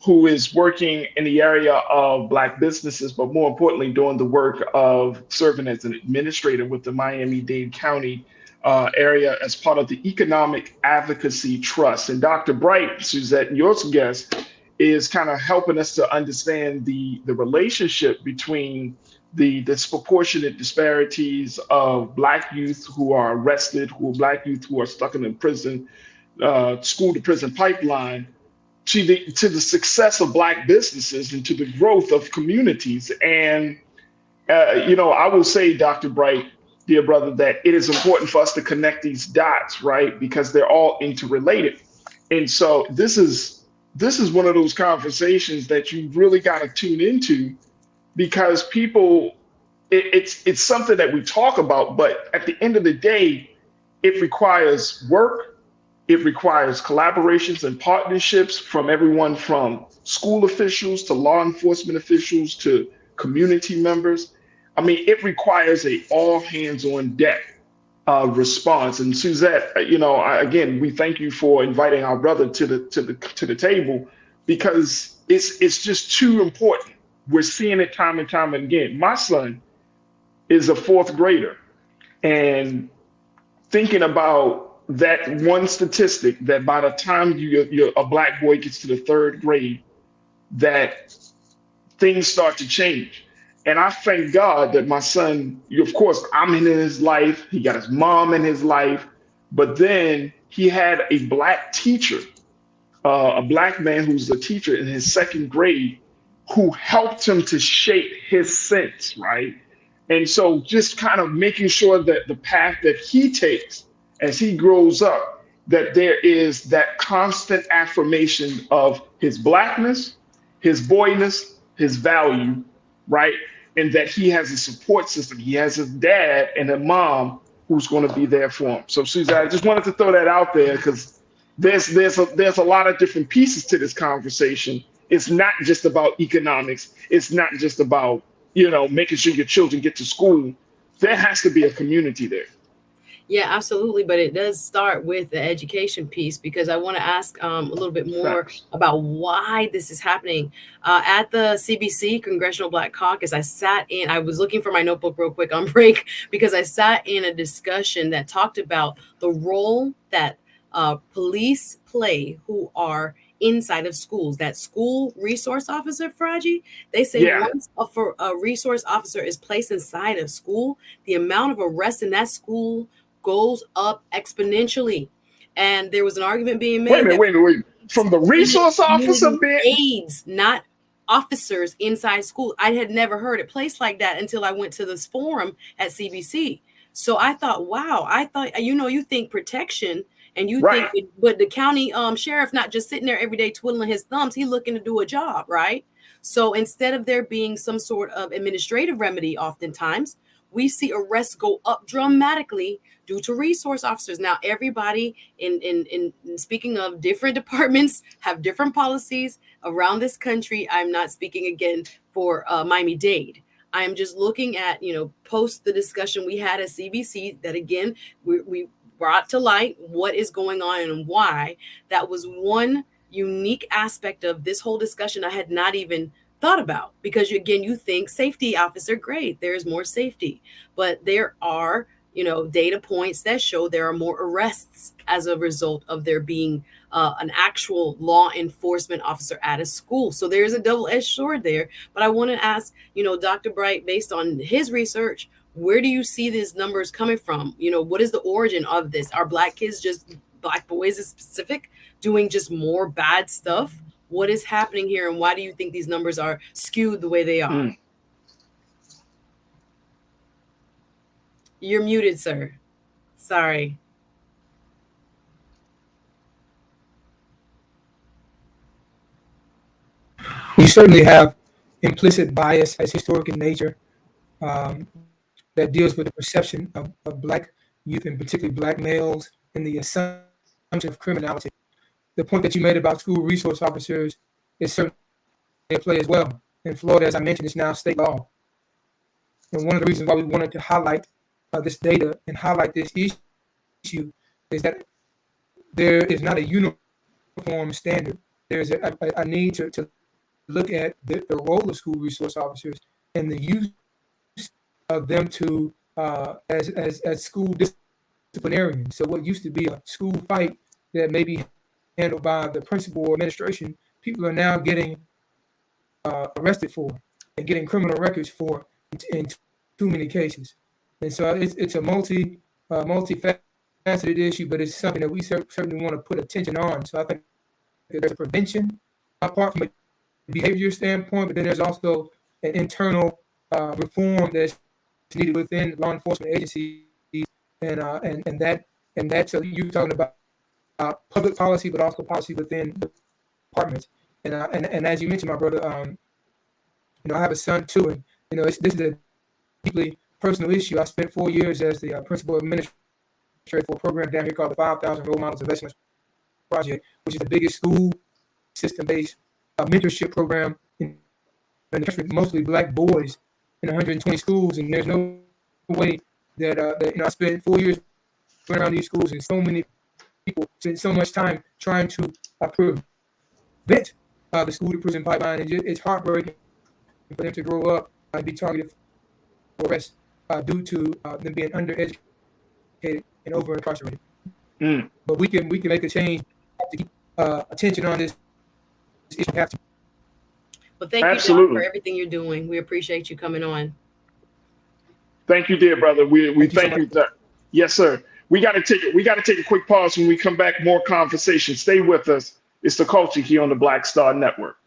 [SPEAKER 1] who is working in the area of Black businesses, but more importantly, doing the work of serving as an administrator with the Miami-Dade County area as part of the Economic Advocacy Trust. And Dr. Bright, Suzette, your guest, is kind of helping us to understand the relationship between the disproportionate disparities of Black youth who are arrested, Black youth who are stuck in the prison, school to prison pipeline, to the success of Black businesses and to the growth of communities. And, I will say, Dr. Bright, dear brother, that it is important for us to connect these dots, right? Because they're all interrelated. And so this is one of those conversations that you really got to tune into, because people, it's something that we talk about, but at the end of the day, it requires work. It requires collaborations and partnerships from everyone from school officials to law enforcement officials to community members. I mean, it requires a all hands on deck response. And Suzette, again, we thank you for inviting our brother to the table, because it's just too important. We're seeing it time and time again. My son is a fourth grader, and thinking about that one statistic that by the time a Black boy gets to the third grade, that things start to change. And I thank God that my son, of course, I'm in his life. He got his mom in his life, but then he had a Black teacher, a Black man who's a teacher in his second grade, who helped him to shape his sense, right? And so just kind of making sure that the path that he takes as he grows up, that there is that constant affirmation of his Blackness, his boyness, his value, right? And that he has a support system. He has his dad and a mom who's going to be there for him. So Susan, I just wanted to throw that out there, because there's a lot of different pieces to this conversation. It's not just about economics. It's not just about, making sure your children get to school. There has to be a community there.
[SPEAKER 2] Yeah, absolutely. But it does start with the education piece, because I want to ask a little bit more about why this is happening. At the CBC, Congressional Black Caucus, I was looking for my notebook real quick on break, because I sat in a discussion that talked about the role that police play who are inside of schools. That school resource officer, Farajii, they say once a resource officer is placed inside a school, the amount of arrests in that school goes up exponentially. And there was an argument being made.
[SPEAKER 1] Wait a minute. From the resource officer
[SPEAKER 2] aides, not officers inside school. I had never heard it placed like that until I went to this forum at CBC. So I thought, wow, you think protection, and you think, but the county sheriff not just sitting there every day twiddling his thumbs, he looking to do a job, right? So instead of there being some sort of administrative remedy, oftentimes we see arrests go up dramatically due to resource officers. Now, everybody in speaking of different departments have different policies around this country. I'm not speaking again for Miami-Dade. I am just looking at, post the discussion we had at CBC that, again, we brought to light what is going on and why. That was one unique aspect of this whole discussion I had not even thought about, because you think safety officer, great, there's more safety, but there are data points that show there are more arrests as a result of there being an actual law enforcement officer at a school. So there's a double-edged sword there. But I want to ask, Dr. Bright, based on his research, where do you see these numbers coming from? What is the origin of this? Are Black kids, just Black boys in specific, doing just more bad stuff? What is happening here, and why do you think these numbers are skewed the way they are? You're muted, sir. Sorry.
[SPEAKER 14] We certainly have implicit bias as historic in nature that deals with the perception of Black youth, and particularly Black males, and the assumption of criminality. The point that you made about school resource officers is certainly at play as well. In Florida, as I mentioned, it's now state law. And one of the reasons why we wanted to highlight this data and highlight this issue is that there is not a uniform standard. There's a need to look at the role of school resource officers and the use of them to as school disciplinarians. So what used to be a school fight that may be handled by the principal or administration, people are now getting arrested for and getting criminal records for in too many cases. And so it's a multifaceted issue, but it's something that we certainly want to put attention on. So I think there's a prevention apart from a behavior standpoint, but then there's also an internal reform that's needed within law enforcement agencies, and that's so you're talking about public policy, but also policy within departments. And as you mentioned, my brother, I have a son too, and this is a deeply personal issue. I spent 4 years as the principal administrator for a program down here called the 5,000 Role Models of Excellence Project, which is the biggest school system-based mentorship program in the country, mostly Black boys in 120 schools. And there's no way that I spent 4 years around these schools, and so many people spend so much time trying to prevent the school to prison pipeline, and it's heartbreaking for them to grow up and be targeted for arrest due to them being undereducated and over incarcerated. But we can make a change to keep attention on this issue. Have to.
[SPEAKER 2] Well, thank you, Doc, for everything you're doing. We appreciate you coming on.
[SPEAKER 1] Thank you, dear brother. We thank you. Yes, sir. We got to take a quick pause. When we come back, more conversation. Stay with us. It's The Culture here on the Black Star Network.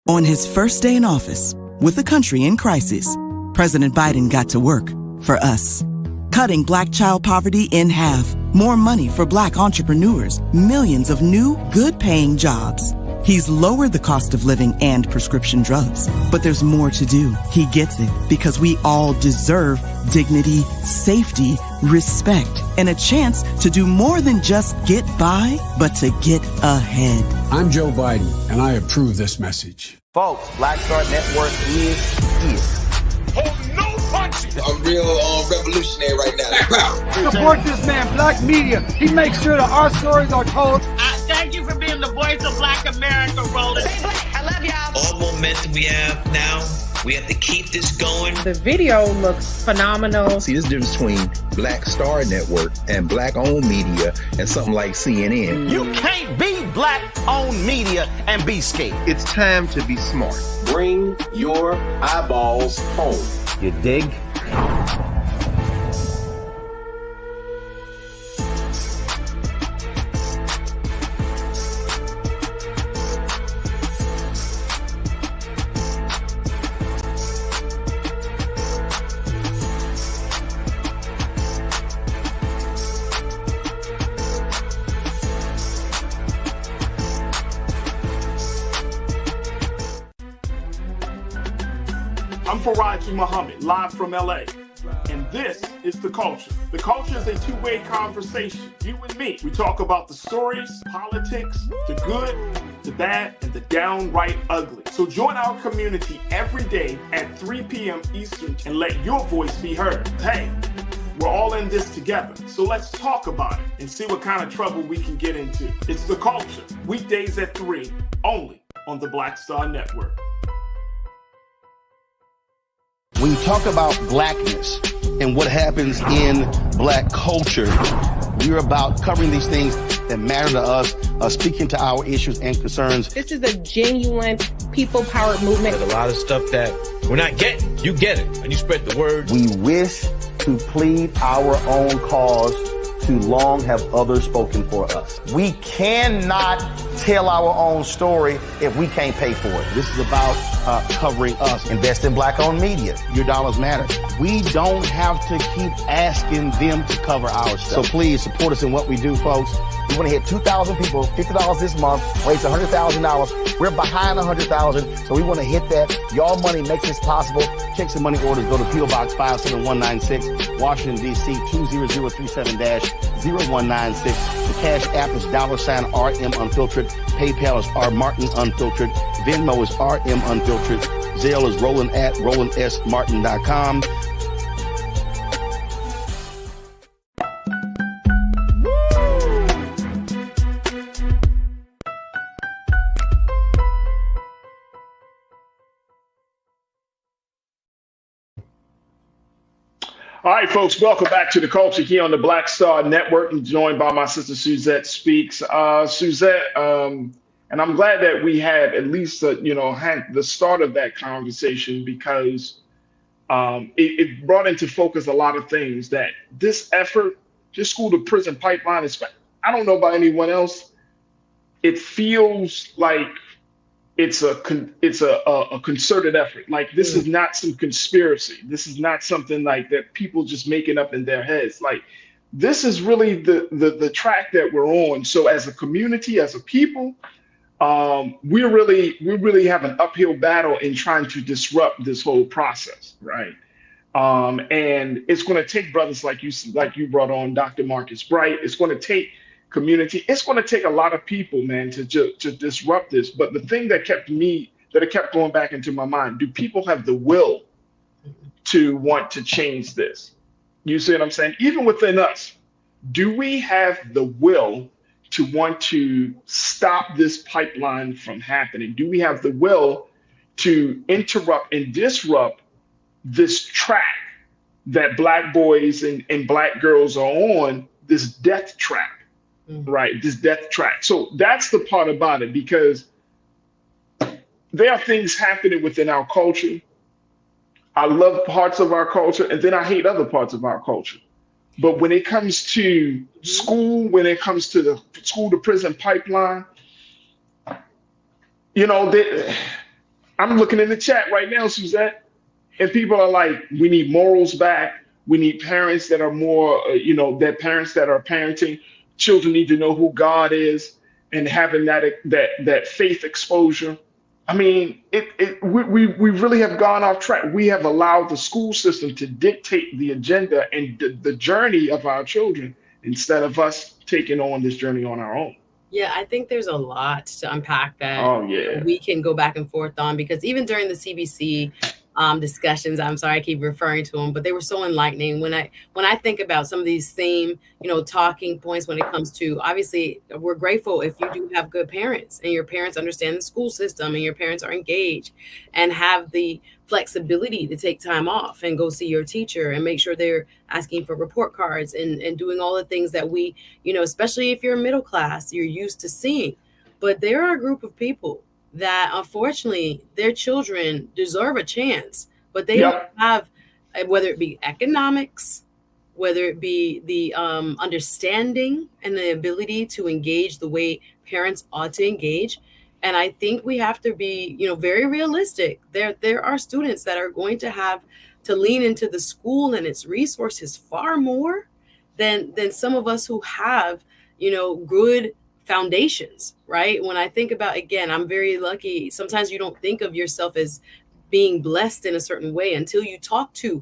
[SPEAKER 3] On his first day in office, with the country in crisis, President Biden got to work for us. Cutting Black child poverty in half, more money for Black entrepreneurs, millions of new, good-paying jobs. He's lowered the cost of living and prescription drugs. But there's more to do. He gets it because we all deserve dignity, safety, respect, and a chance to do more than just get by, but to get ahead.
[SPEAKER 4] I'm Joe Biden, and I approve this message.
[SPEAKER 6] Folks, Black Star Network is here.
[SPEAKER 9] I'm real revolutionary right now.
[SPEAKER 10] Support this man, Black Media. He makes sure that our stories are told.
[SPEAKER 12] Thank you for being the voice of Black America, Roland.
[SPEAKER 13] I love y'all.
[SPEAKER 11] All momentum we have now, we have to keep this going.
[SPEAKER 13] The video looks phenomenal.
[SPEAKER 5] See, this difference between Black Star Network and Black-owned media and something like CNN.
[SPEAKER 6] You can't be Black-owned media and be scared.
[SPEAKER 5] It's time to be smart.
[SPEAKER 9] Bring your eyeballs home.
[SPEAKER 6] You dig?
[SPEAKER 1] I'm Farajii Muhammad, live from LA. And this is The Culture. The Culture is a two-way conversation. You and me. We talk about the stories, politics, the good, the bad, and the downright ugly. So join our community every day at 3 p.m. Eastern and let your voice be heard. Hey, we're all in this together. So let's talk about it and see what kind of trouble we can get into. It's The Culture, weekdays at 3, only on the Black Star Network.
[SPEAKER 6] When you talk about blackness and what happens in Black culture, we're about covering these things that matter to us, speaking to our issues and concerns.
[SPEAKER 13] This is a genuine people-powered movement.
[SPEAKER 8] There's a lot of stuff that we're not getting. You get it, and you spread the word.
[SPEAKER 6] We wish to plead our own cause. Too long have others spoken for us. We cannot tell our own story if we can't pay for it. This is about covering us. Invest in Black-owned media. Your dollars matter. We don't have to keep asking them to cover our stuff. So please support us in what we do, folks. We want to hit 2,000 people, $50 this month, raise $100,000. We're behind 100,000, so we want to hit that. Y'all money makes this possible. Checks and money orders go to P.O. Box 57196, Washington, D.C. 20037-0196. The Cash App is $RM Unfiltered. PayPal is R Martin Unfiltered. Venmo is RM Unfiltered. Zelle is Roland at RolandSMartin.com.
[SPEAKER 1] All right, folks, welcome back to The Culture here on the Black Star Network. I'm joined by my sister Suzette Speaks. Suzette, and I'm glad that we had at least, had the start of that conversation because it brought into focus a lot of things that this effort, this school to prison pipeline, I don't know about anyone else. It feels like it's a concerted effort. Like this is not some conspiracy. This is not something like that people just making up in their heads. Like this is really the track that we're on. So as a community, as a people, we really have an uphill battle in trying to disrupt this whole process, right? And it's going to take brothers like you brought on, Dr. Marcus Bright. It's going to take community. It's going to take a lot of people, man, to disrupt this. But the thing that kept going back into my mind, do people have the will to want to change this? You see what I'm saying? Even within us, do we have the will to want to stop this pipeline from happening? Do we have the will to interrupt and disrupt this track that Black boys and Black girls are on, this death trap? Right, this death track. So that's the part about it, because there are things happening within our culture. I love parts of our culture, and then I hate other parts of our culture. But when it comes to school, when it comes to the school to prison pipeline, I'm looking in the chat right now, Suzette, and people are like, we need morals back. We need parents that are more, parents that are parenting. Children need to know who God is. and having that faith exposure. I mean, we really have gone off track. We have allowed the school system to dictate the agenda and the journey of our children instead of us taking on this journey on our own.
[SPEAKER 2] Yeah, I think there's a lot to unpack that
[SPEAKER 1] yeah.
[SPEAKER 2] we can go back and forth on, because even during the CBC discussions, I'm sorry I keep referring to them, but they were so enlightening. When I think about some of these same, talking points when it comes to, obviously, we're grateful if you do have good parents and your parents understand the school system and your parents are engaged and have the flexibility to take time off and go see your teacher and make sure they're asking for report cards and doing all the things that we, especially if you're middle class, you're used to seeing. But there are a group of people that unfortunately their children deserve a chance, but they don't have, whether it be economics, whether it be the understanding and the ability to engage the way parents ought to engage. And I think we have to be, very realistic. There are students that are going to have to lean into the school and its resources far more than some of us who have, good foundations, right? When I think about, again, I'm very lucky. Sometimes you don't think of yourself as being blessed in a certain way until you talk to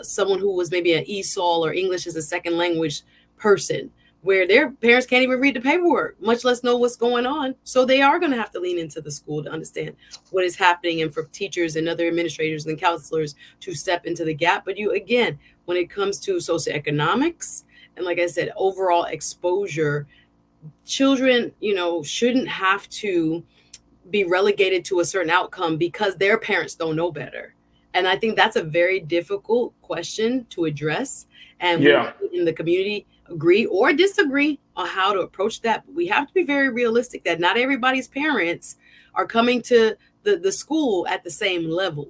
[SPEAKER 2] someone who was maybe an ESOL or English as a second language person, where their parents can't even read the paperwork, much less know what's going on. So they are going to have to lean into the school to understand what is happening, and for teachers and other administrators and counselors to step into the gap. But again, when it comes to socioeconomics and, like I said, overall exposure, children, shouldn't have to be relegated to a certain outcome because their parents don't know better. And I think that's a very difficult question to address. And we in the community agree or disagree on how to approach that. But we have to be very realistic that not everybody's parents are coming to the school at the same level.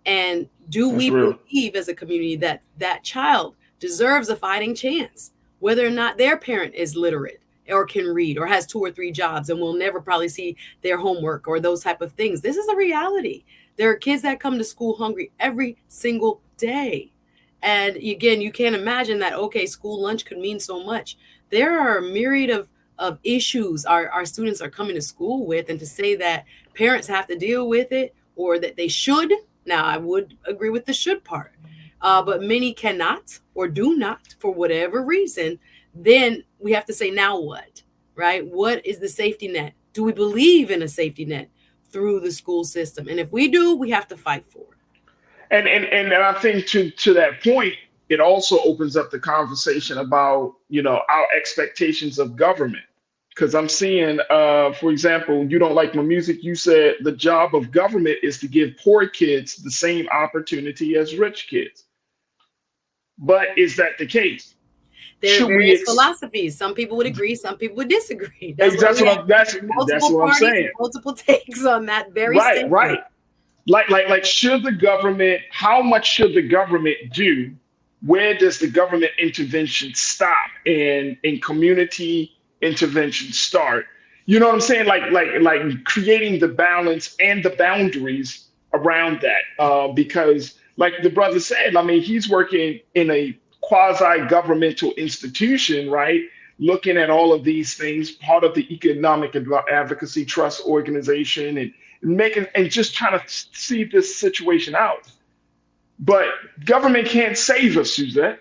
[SPEAKER 2] And do we believe as a community that that child deserves a fighting chance, whether or not their parent is literate or can read or has 2 or 3 jobs and will never probably see their homework or those type of things? This is a reality. There are kids that come to school hungry every single day. And again, you can't imagine that, okay, school lunch could mean so much. There are a myriad of issues our students are coming to school with, and to say that parents have to deal with it or that they should. Now, I would agree with the should part, but many cannot or do not for whatever reason. Then we have to say, now what, right? What is the safety net? Do we believe in a safety net through the school system? And if we do, we have to fight for it.
[SPEAKER 1] And I think to that point, it also opens up the conversation about, our expectations of government. Because I'm seeing, for example, you don't like my music. You said the job of government is to give poor kids the same opportunity as rich kids. But is that the case?
[SPEAKER 2] There are various philosophies. Some people would agree, some people would disagree. That's what I'm saying. Multiple takes on that very statement.
[SPEAKER 1] Right. Like should the government, how much should the government do? Where does the government intervention stop and community intervention start? You know what I'm saying? Like creating the balance and the boundaries around that. Because like the brother said, I mean, he's working in a quasi-governmental institution, right? Looking at all of these things, part of the Economic Advocacy Trust organization, and just trying to see this situation out. But government can't save us, Suzette.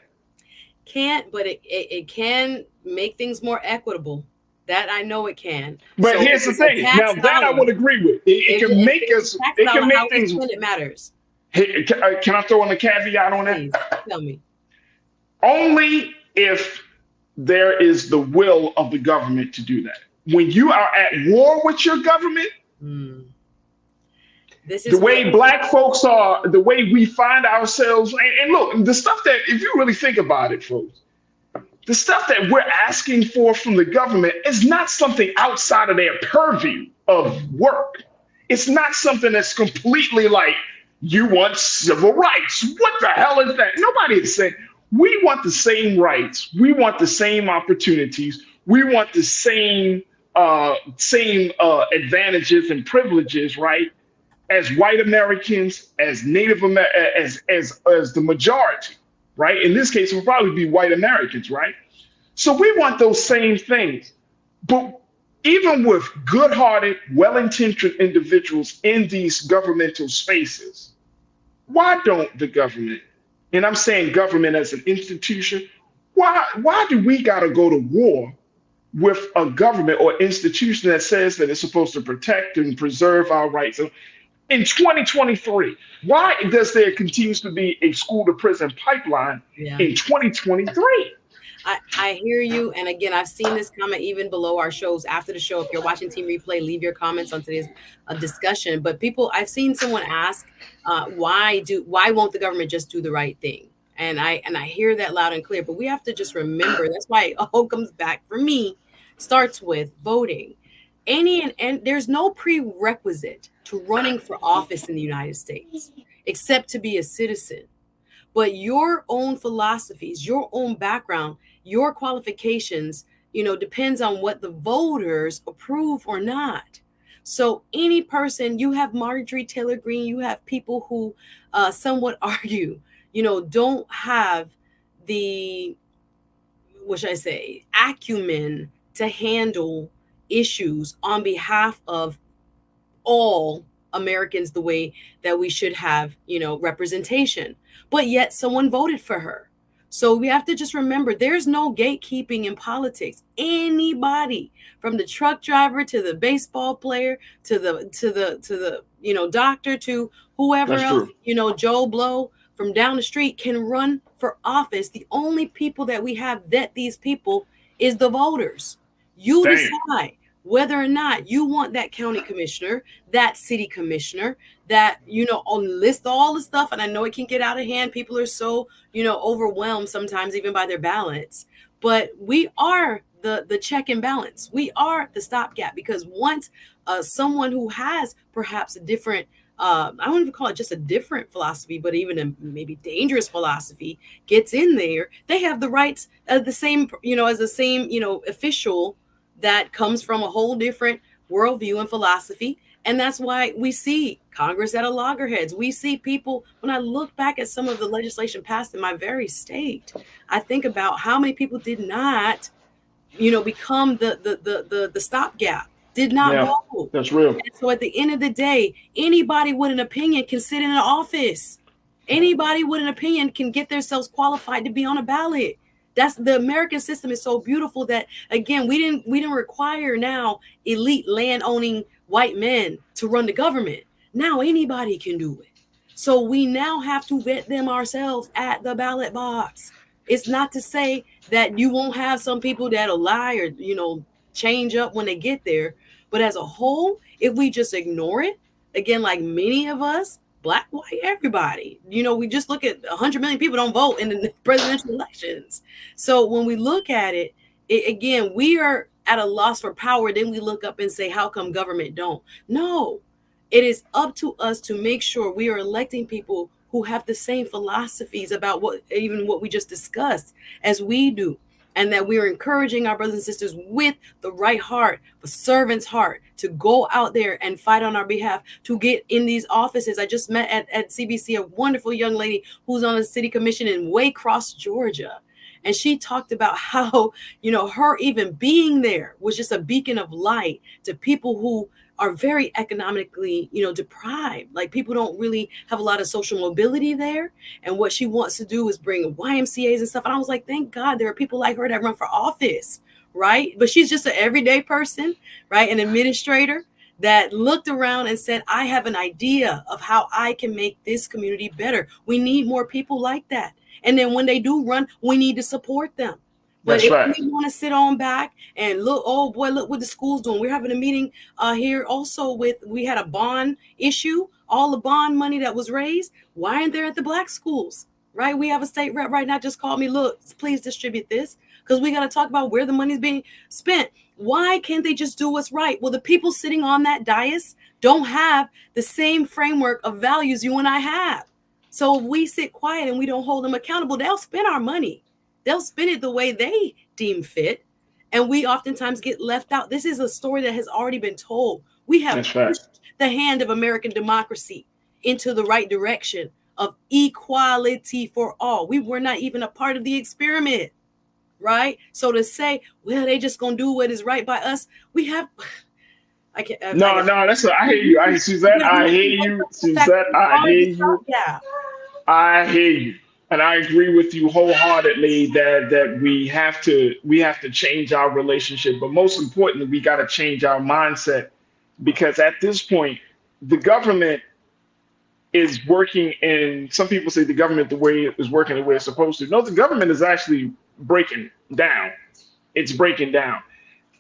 [SPEAKER 2] Can't, but it can make things more equitable. That I know it can.
[SPEAKER 1] But so here's the thing. Now that I would agree with. It can make us. It can make things.
[SPEAKER 2] It matters.
[SPEAKER 1] Hey, can I throw in a caveat on that?
[SPEAKER 2] Please, tell me.
[SPEAKER 1] Only if there is the will of the government to do that. When you are at war with your government,
[SPEAKER 2] this is
[SPEAKER 1] the way Black folks are, the way we find ourselves, and look, the stuff that, if you really think about it, folks, the stuff that we're asking for from the government is not something outside of their purview of work. It's not something that's completely like, you want civil rights. What the hell is that? Nobody is saying. We want the same rights. We want the same opportunities. We want the same advantages and privileges, right? As white Americans, as Native Americans, as the majority, right? In this case, it will probably be white Americans, right? So we want those same things. But even with good-hearted, well-intentioned individuals in these governmental spaces, why don't the government, and I'm saying government as an institution, why do we got to go to war with a government or institution that says that it's supposed to protect and preserve our rights? In 2023, why does there continues to be a school to prison pipeline in 2023?
[SPEAKER 2] I hear you. And again, I've seen this comment even below our shows after the show. If you're watching Team Replay, leave your comments on today's discussion. But people, I've seen someone ask, why won't the government just do the right thing? And I hear that loud and clear. But we have to just remember, that's why it all comes back for me, starts with voting. And there's no prerequisite to running for office in the United States except to be a citizen. But your own philosophies, your own background, your qualifications, depends on what the voters approve or not. So any person, you have Marjorie Taylor Greene, you have people who somewhat argue, don't have the, what should I say, acumen to handle issues on behalf of all Americans the way that we should have, representation. But yet someone voted for her. So we have to just remember, there's no gatekeeping in politics. Anybody, from the truck driver to the baseball player to the doctor to whoever else, Joe Blow from down the street can run for office. The only people that we have vet these people is the voters. You decide whether or not you want that county commissioner, that city commissioner, that, list all the stuff. And I know it can get out of hand. People are so, overwhelmed sometimes even by their ballots. But we are the check and balance. We are the stopgap, because once someone who has perhaps a different, I don't even call it just a different philosophy, but even a maybe dangerous philosophy gets in there, they have the rights as the same, as the same, official that comes from a whole different worldview and philosophy. And that's why we see Congress at a loggerheads. We see people, when I look back at some of the legislation passed in my very state, I think about how many people did not, become the stopgap, did not vote.
[SPEAKER 1] That's real.
[SPEAKER 2] And so at the end of the day, anybody with an opinion can sit in an office. Anybody with an opinion can get themselves qualified to be on a ballot. That's the American system is so beautiful that, again, we didn't require now elite land owning white men to run the government. Now anybody can do it. So we now have to vet them ourselves at the ballot box. It's not to say that you won't have some people that'll lie or, change up when they get there. But as a whole, if we just ignore it, again, like many of us, Black, white, everybody, we just look at 100 million people don't vote in the presidential elections. So when we look at it, again, we are at a loss for power. Then we look up and say, how come government don't? No, it is up to us to make sure we are electing people who have the same philosophies about what we just discussed as we do. And that we are encouraging our brothers and sisters with the right heart, the servant's heart, to go out there and fight on our behalf, to get in these offices. I just met at CBC a wonderful young lady who's on a city commission in Waycross, Georgia. And she talked about how, her even being there was just a beacon of light to people who are very economically, deprived. Like, people don't really have a lot of social mobility there. And what she wants to do is bring YMCAs and stuff. And I was like, thank God there are people like her that run for office, right? But she's just an everyday person, right? An administrator that looked around and said, I have an idea of how I can make this community better. We need more people like that. And then when they do run, we need to support them. But if we want to sit on back and look, oh boy, look what the school's doing. We're having a meeting here also we had a bond issue, all the bond money that was raised. Why aren't they at the Black schools, right? We have a state rep right now just called me, look, please distribute this, because we got to talk about where the money's being spent. Why can't they just do what's right? Well, the people sitting on that dais don't have the same framework of values you and I have. So if we sit quiet and we don't hold them accountable, they'll spend our money. They'll spin it the way they deem fit. And we oftentimes get left out. This is a story that has already been told. We have pushed the hand of American democracy into the right direction of equality for all. We were not even a part of the experiment. right? So to say, well, they just gonna do what is right by us, we have. I can't.
[SPEAKER 1] No, that's I hear you. I Suzette, I hear you. Suzette, I hear you.
[SPEAKER 2] Yeah.
[SPEAKER 1] I hear you. And I agree with you wholeheartedly that we have to change our relationship. But most importantly, we got to change our mindset, because at this point, the government is working, and some people say the government the way it is working the way it's supposed to. No, the government is actually breaking down. It's breaking down.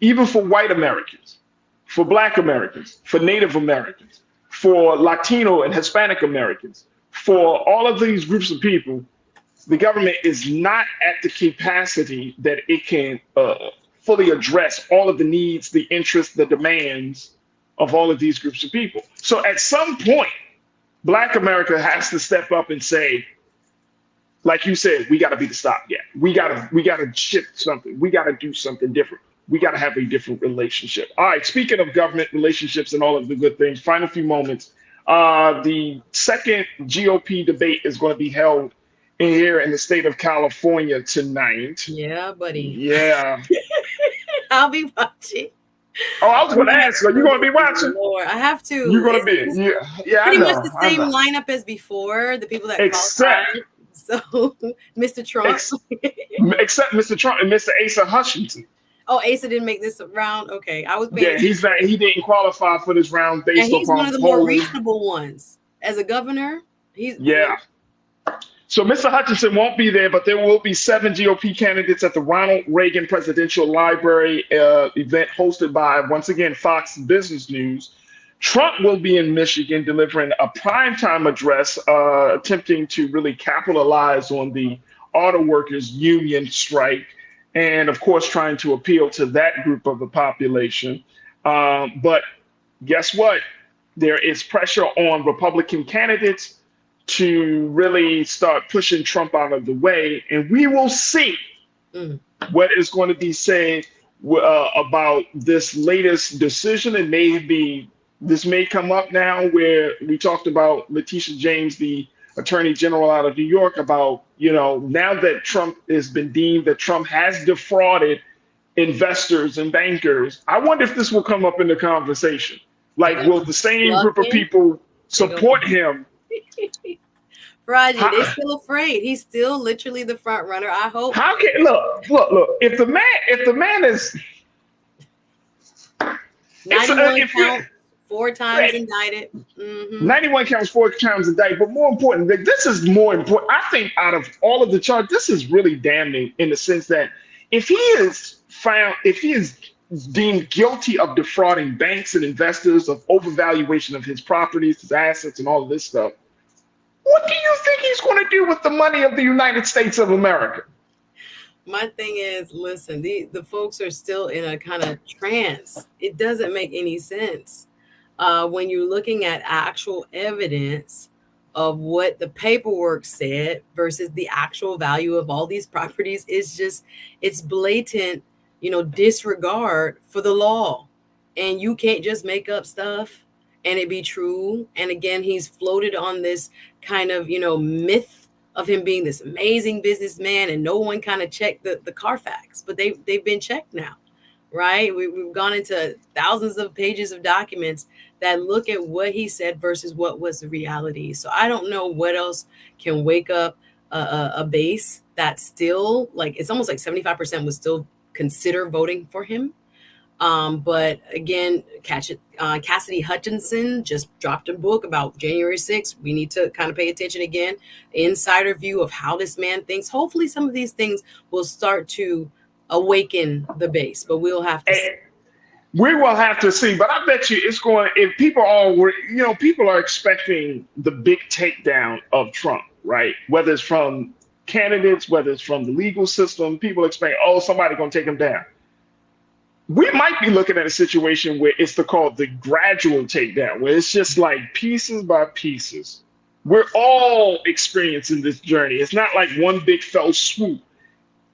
[SPEAKER 1] Even for white Americans, for Black Americans, for Native Americans, for Latino and Hispanic Americans, for all of these groups of people, the government is not at the capacity that it can fully address all of the needs, the interests, the demands of all of these groups of people. So at some point, Black America has to step up and say, like you said, we got to be the stopgap. We got to shift something. We got to do something different. We got to have a different relationship. All right, speaking of government relationships and all of the good things, final few moments. The second GOP debate is going to be held here in the state of California tonight.
[SPEAKER 2] Yeah, buddy.
[SPEAKER 1] Yeah.
[SPEAKER 2] I'll be watching.
[SPEAKER 1] Oh, I was going to ask, are you going to be watching?
[SPEAKER 2] Lord, I have to.
[SPEAKER 1] You're going to be. Yeah,
[SPEAKER 2] pretty much the same lineup as before. The people that qualified. So, Mr. Trump.
[SPEAKER 1] Except Mr. Trump and Mr. Asa Hutchinson.
[SPEAKER 2] Oh, Asa didn't make this round. Okay, I was.
[SPEAKER 1] Yeah, he didn't qualify for this round based
[SPEAKER 2] and he's
[SPEAKER 1] upon
[SPEAKER 2] one of the more reasonable ones. As a governor, he's
[SPEAKER 1] So Mr. Hutchinson won't be there, but there will be 7 GOP candidates at the Ronald Reagan Presidential Library event hosted by, once again, Fox Business News. Trump will be in Michigan delivering a primetime address, attempting to really capitalize on the auto workers union strike, and of course, trying to appeal to that group of the population. But guess what? There is pressure on Republican candidates to really start pushing Trump out of the way. And we will see what is going to be said about this latest decision. And this may come up now where we talked about Letitia James, the Attorney General out of New York, about, now that Trump has been deemed that Trump has defrauded investors and bankers. I wonder if this will come up in the conversation. Like, will the same group of people support him?
[SPEAKER 2] Farajii, they're still afraid. He's still literally the front runner. I hope.
[SPEAKER 1] How can look? If the man is
[SPEAKER 2] 91 counts, 4 times indicted.
[SPEAKER 1] 91 counts, 4 times indicted. But more important, this is more important. I think out of all of the charges, this is really damning in the sense that if he is deemed guilty of defrauding banks and investors, of overvaluation of his properties, his assets, and all of this stuff, what do you think he's going to do with the money of the United States of America?
[SPEAKER 2] My thing is, listen, the folks are still in a kind of trance. It doesn't make any sense when you're looking at actual evidence of what the paperwork said versus the actual value of all these properties. It's blatant, disregard for the law. And you can't just make up stuff and it be true. And again, he's floated on this kind of, myth of him being this amazing businessman, and no one kind of checked the Carfax, but they've been checked now, right? We've gone into thousands of pages of documents that look at what he said versus what was the reality. So I don't know what else can wake up a base that still, like, it's almost like 75% would still consider voting for him. But again, Cassidy Hutchinson just dropped a book about January 6th. We need to kind of pay attention again, insider view of how this man thinks. Hopefully some of these things will start to awaken the base, but we'll have to see.
[SPEAKER 1] We will have to see, but I bet you it's going, if people people are expecting the big takedown of Trump, right? Whether it's from candidates, whether it's from the legal system, people expect, somebody's going to take him down. We might be looking at a situation where it's called the gradual takedown, where it's just like pieces by pieces. We're all experiencing this journey. It's not like one big fell swoop.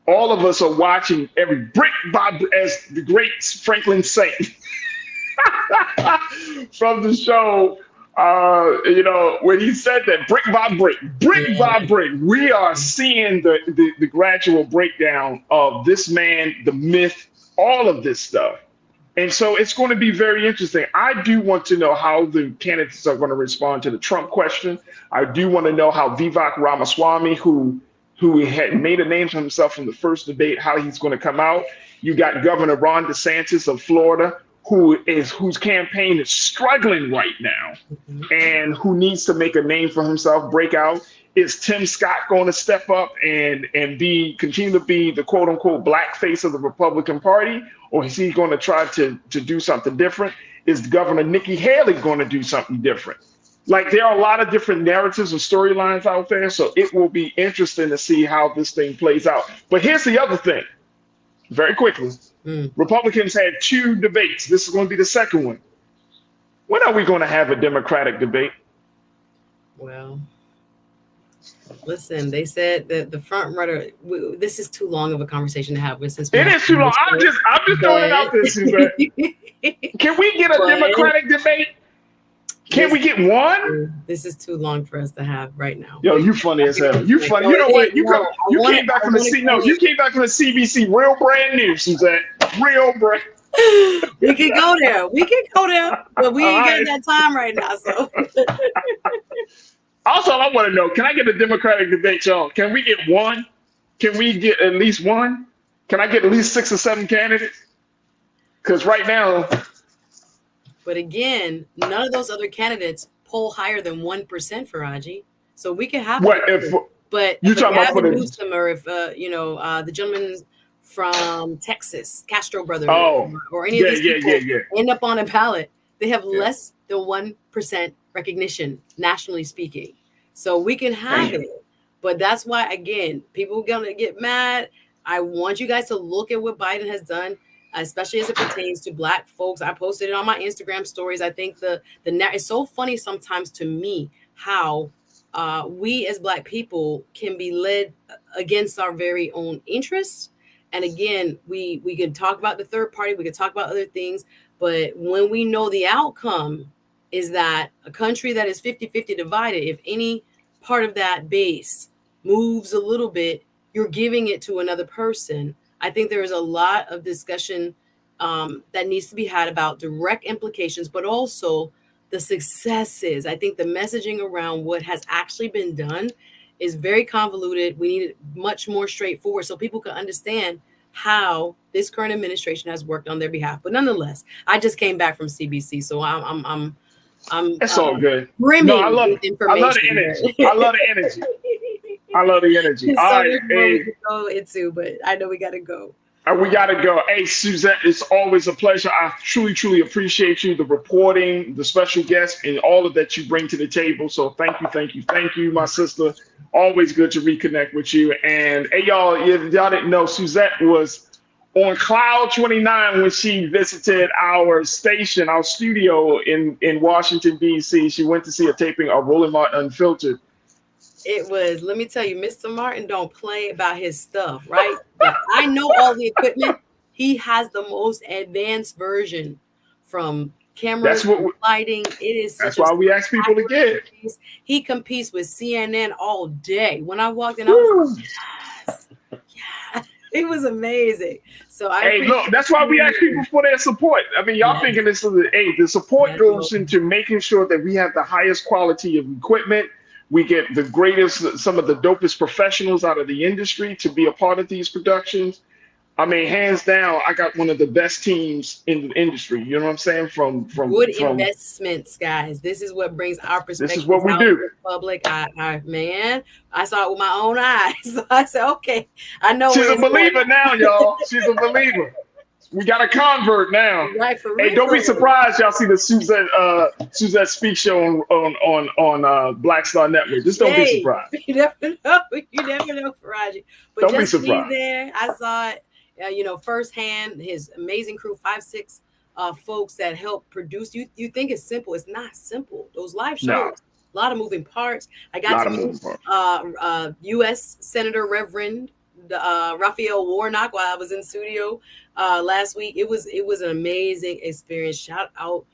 [SPEAKER 1] All of us are watching every brick by, as the great Franklin said from the show When he said that brick by brick, we are seeing the gradual breakdown of this man, the myth, all of this stuff. And so it's going to be very interesting. I do want to know how the candidates are going to respond to the Trump question. I do want to know how Vivek Ramaswamy, who had made a name for himself from the first debate, how he's going to come out. You got Governor Ron DeSantis of Florida, whose campaign is struggling right now and who needs to make a name for himself, break out. Is Tim Scott going to step up and continue to be the quote unquote black face of the Republican Party? Or is he going to try to do something different? Is Governor Nikki Haley going to do something different? Like, there are a lot of different narratives and storylines out there. So it will be interesting to see how this thing plays out. But here's the other thing, very quickly. Republicans had 2 debates. This is going to be the second one. When are we going to have a Democratic debate?
[SPEAKER 2] Well, listen, they said that the front runner. This is too long of a conversation to have with. Since
[SPEAKER 1] it is too long. I'm just throwing it out there, Suzanne. Can we get a Democratic debate? Can we get one?
[SPEAKER 2] This is too long for us to have right now.
[SPEAKER 1] Yo, you funny as hell. You funny. You know what? You came back from the CBC, real brand new, Suzanne. Real brand.
[SPEAKER 2] We can go there. But we ain't got that time right now. So.
[SPEAKER 1] Also, I want to know, can I get a Democratic debate, y'all? Can we get one? Can we get at least one? Can I get at least 6 or 7 candidates? Because right now.
[SPEAKER 2] But again, none of those other candidates poll higher than 1%, Farajii. So we can have but
[SPEAKER 1] you talking about
[SPEAKER 2] Newsom, or if the gentleman from Texas, Castro brothers, or any of these people end up on a ballot, they have less than 1% recognition, nationally speaking. So we can have it. But that's why, again, people are gonna get mad. I want you guys to look at what Biden has done, especially as it pertains to Black folks. I posted it on my Instagram stories. I think it's so funny sometimes to me how we as Black people can be led against our very own interests. And again, we can talk about the third party, we can talk about other things, but when we know the outcome is that a country that is 50-50 divided, if any part of that base moves a little bit, you're giving it to another person. I think there is a lot of discussion that needs to be had about direct implications, but also the successes. I think the messaging around what has actually been done is very convoluted. We need it much more straightforward so people can understand how this current administration has worked on their behalf. But nonetheless, I just came back from CBC, so I'm
[SPEAKER 1] it's all good.
[SPEAKER 2] Brimming
[SPEAKER 1] I love the energy. I love the energy. All right,
[SPEAKER 2] go into, but I know we got to go.
[SPEAKER 1] We got to go. Hey, Suzette, it's always a pleasure. I truly appreciate you, the reporting, the special guests, and all of that you bring to the table. So thank you, my sister. Always good to reconnect with you. And hey, y'all, if y'all didn't know, Suzette was on Cloud 29 when she visited our station, our studio in Washington, D.C. She went to see a taping of Roland Martin Unfiltered.
[SPEAKER 2] It was, let me tell you, Mr. Martin don't play about his stuff, right? But I know all the equipment. He has the most advanced version, from cameras, lighting. It is.
[SPEAKER 1] That's why we ask people to get.
[SPEAKER 2] He competes with CNN all day. When I walked in, I was like, yes. It was amazing. So
[SPEAKER 1] look, that's why we ask people for their support. I mean, y'all thinking this is the support goes into making sure that we have the highest quality of equipment. We get the greatest, some of the dopest professionals out of the industry to be a part of these productions. I mean, hands down, I got one of the best teams in the industry. You know what I'm saying? From
[SPEAKER 2] investments, guys. This is what brings our perspective.
[SPEAKER 1] This is what we do.
[SPEAKER 2] Public, I saw it with my own eyes. So I said, okay, I know.
[SPEAKER 1] She's a believer now, y'all. She's a believer. We got a convert now.
[SPEAKER 2] Right, for real.
[SPEAKER 1] Hey, don't be surprised y'all see the Suzette Speak show on Black Star Network. Just don't be surprised.
[SPEAKER 2] You never know, Farajii. But
[SPEAKER 1] don't be surprised.
[SPEAKER 2] There, I saw it, firsthand. His amazing crew, 5-6 folks that help produce. You think it's simple? It's not simple. Those live shows, a lot of moving parts. I got to meet U.S. Senator Reverend Raphael Warnock while I was in studio last week. It was an amazing experience. Shout out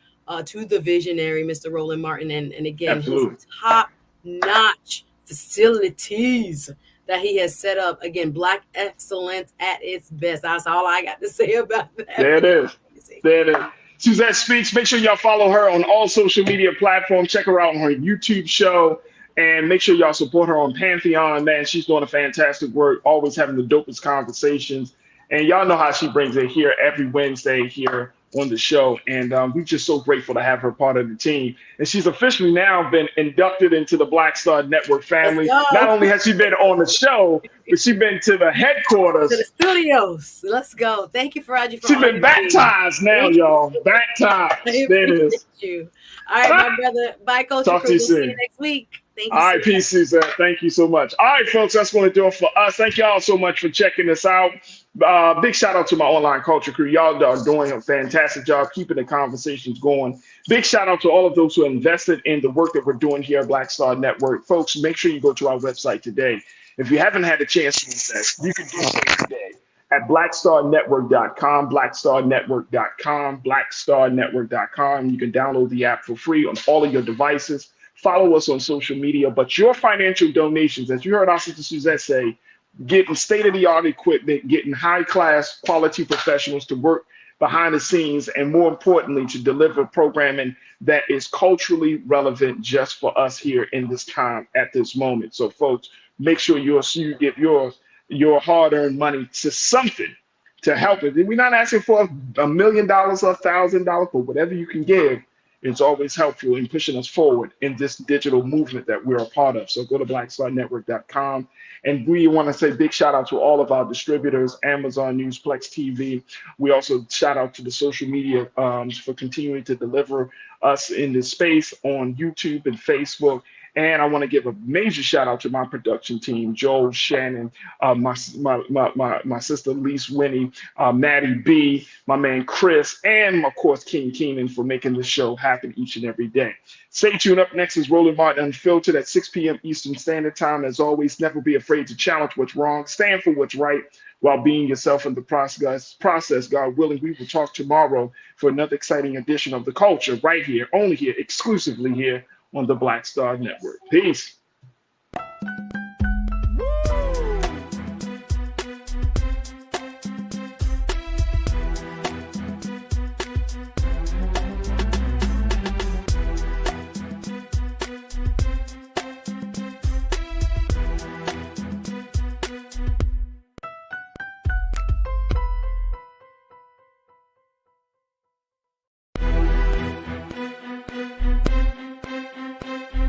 [SPEAKER 2] to the visionary, Mr. Roland Martin, and again,
[SPEAKER 1] Absolutely.
[SPEAKER 2] his top-notch facilities that he has set up. Again, Black excellence at its best. That's all I got to say about that.
[SPEAKER 1] There it is. There it is. Suzette Speaks. Make sure y'all follow her on all social media platforms. Check her out on her YouTube show. And make sure y'all support her on Pantheon. Man, she's doing a fantastic work, always having the dopest conversations. And y'all know how she brings it here every Wednesday here on the show. And we're just so grateful to have her part of the team. And she's officially now been inducted into the Black Star Network family. Not only has she been on the show, but she's been to the headquarters.
[SPEAKER 2] To the studios. Let's go. Thank you, Farajii.
[SPEAKER 1] She's been baptized now, y'all. Baptized. There it is.
[SPEAKER 2] You. All right, my brother. Bye, Coach.
[SPEAKER 1] Talk to you soon.
[SPEAKER 2] See you next week. Thank you.
[SPEAKER 1] All right, peace, Suzette. Thank you so much. All right, folks, that's going to do it for us. Thank y'all so much for checking us out. Big shout out to my online culture crew. Y'all are doing a fantastic job keeping the conversations going. Big shout out to all of those who invested in the work that we're doing here at Black Star Network. Folks, make sure you go to our website today. If you haven't had a chance to invest, you can do so today at blackstarnetwork.com, blackstarnetwork.com, blackstarnetwork.com. You can download the app for free on all of your devices. Follow us on social media, but your financial donations, as you heard our sister Suzette say, getting state-of-the-art equipment, getting high-class quality professionals to work behind the scenes, and more importantly, to deliver programming that is culturally relevant just for us here in this time at this moment. So, folks, make sure you give your hard-earned money to something to help it. We're not asking for $1 million or $1,000, but whatever you can give, it's always helpful in pushing us forward in this digital movement that we're a part of. So go to blackstarnetwork.com. And we want to say big shout out to all of our distributors, Amazon News, Plex TV. We also shout out to the social media for continuing to deliver us in this space on YouTube and Facebook. And I want to give a major shout out to my production team, Joel, Shannon, my sister Lise Winnie, Maddie B, my man Chris, and of course King Keenan for making this show happen each and every day. Stay tuned. Up next is Roland Martin Unfiltered at 6 p.m. Eastern Standard Time. As always, never be afraid to challenge what's wrong, stand for what's right while being yourself in the process. God willing, we will talk tomorrow for another exciting edition of The Culture right here, only here, exclusively here on the Black Star Network. Peace.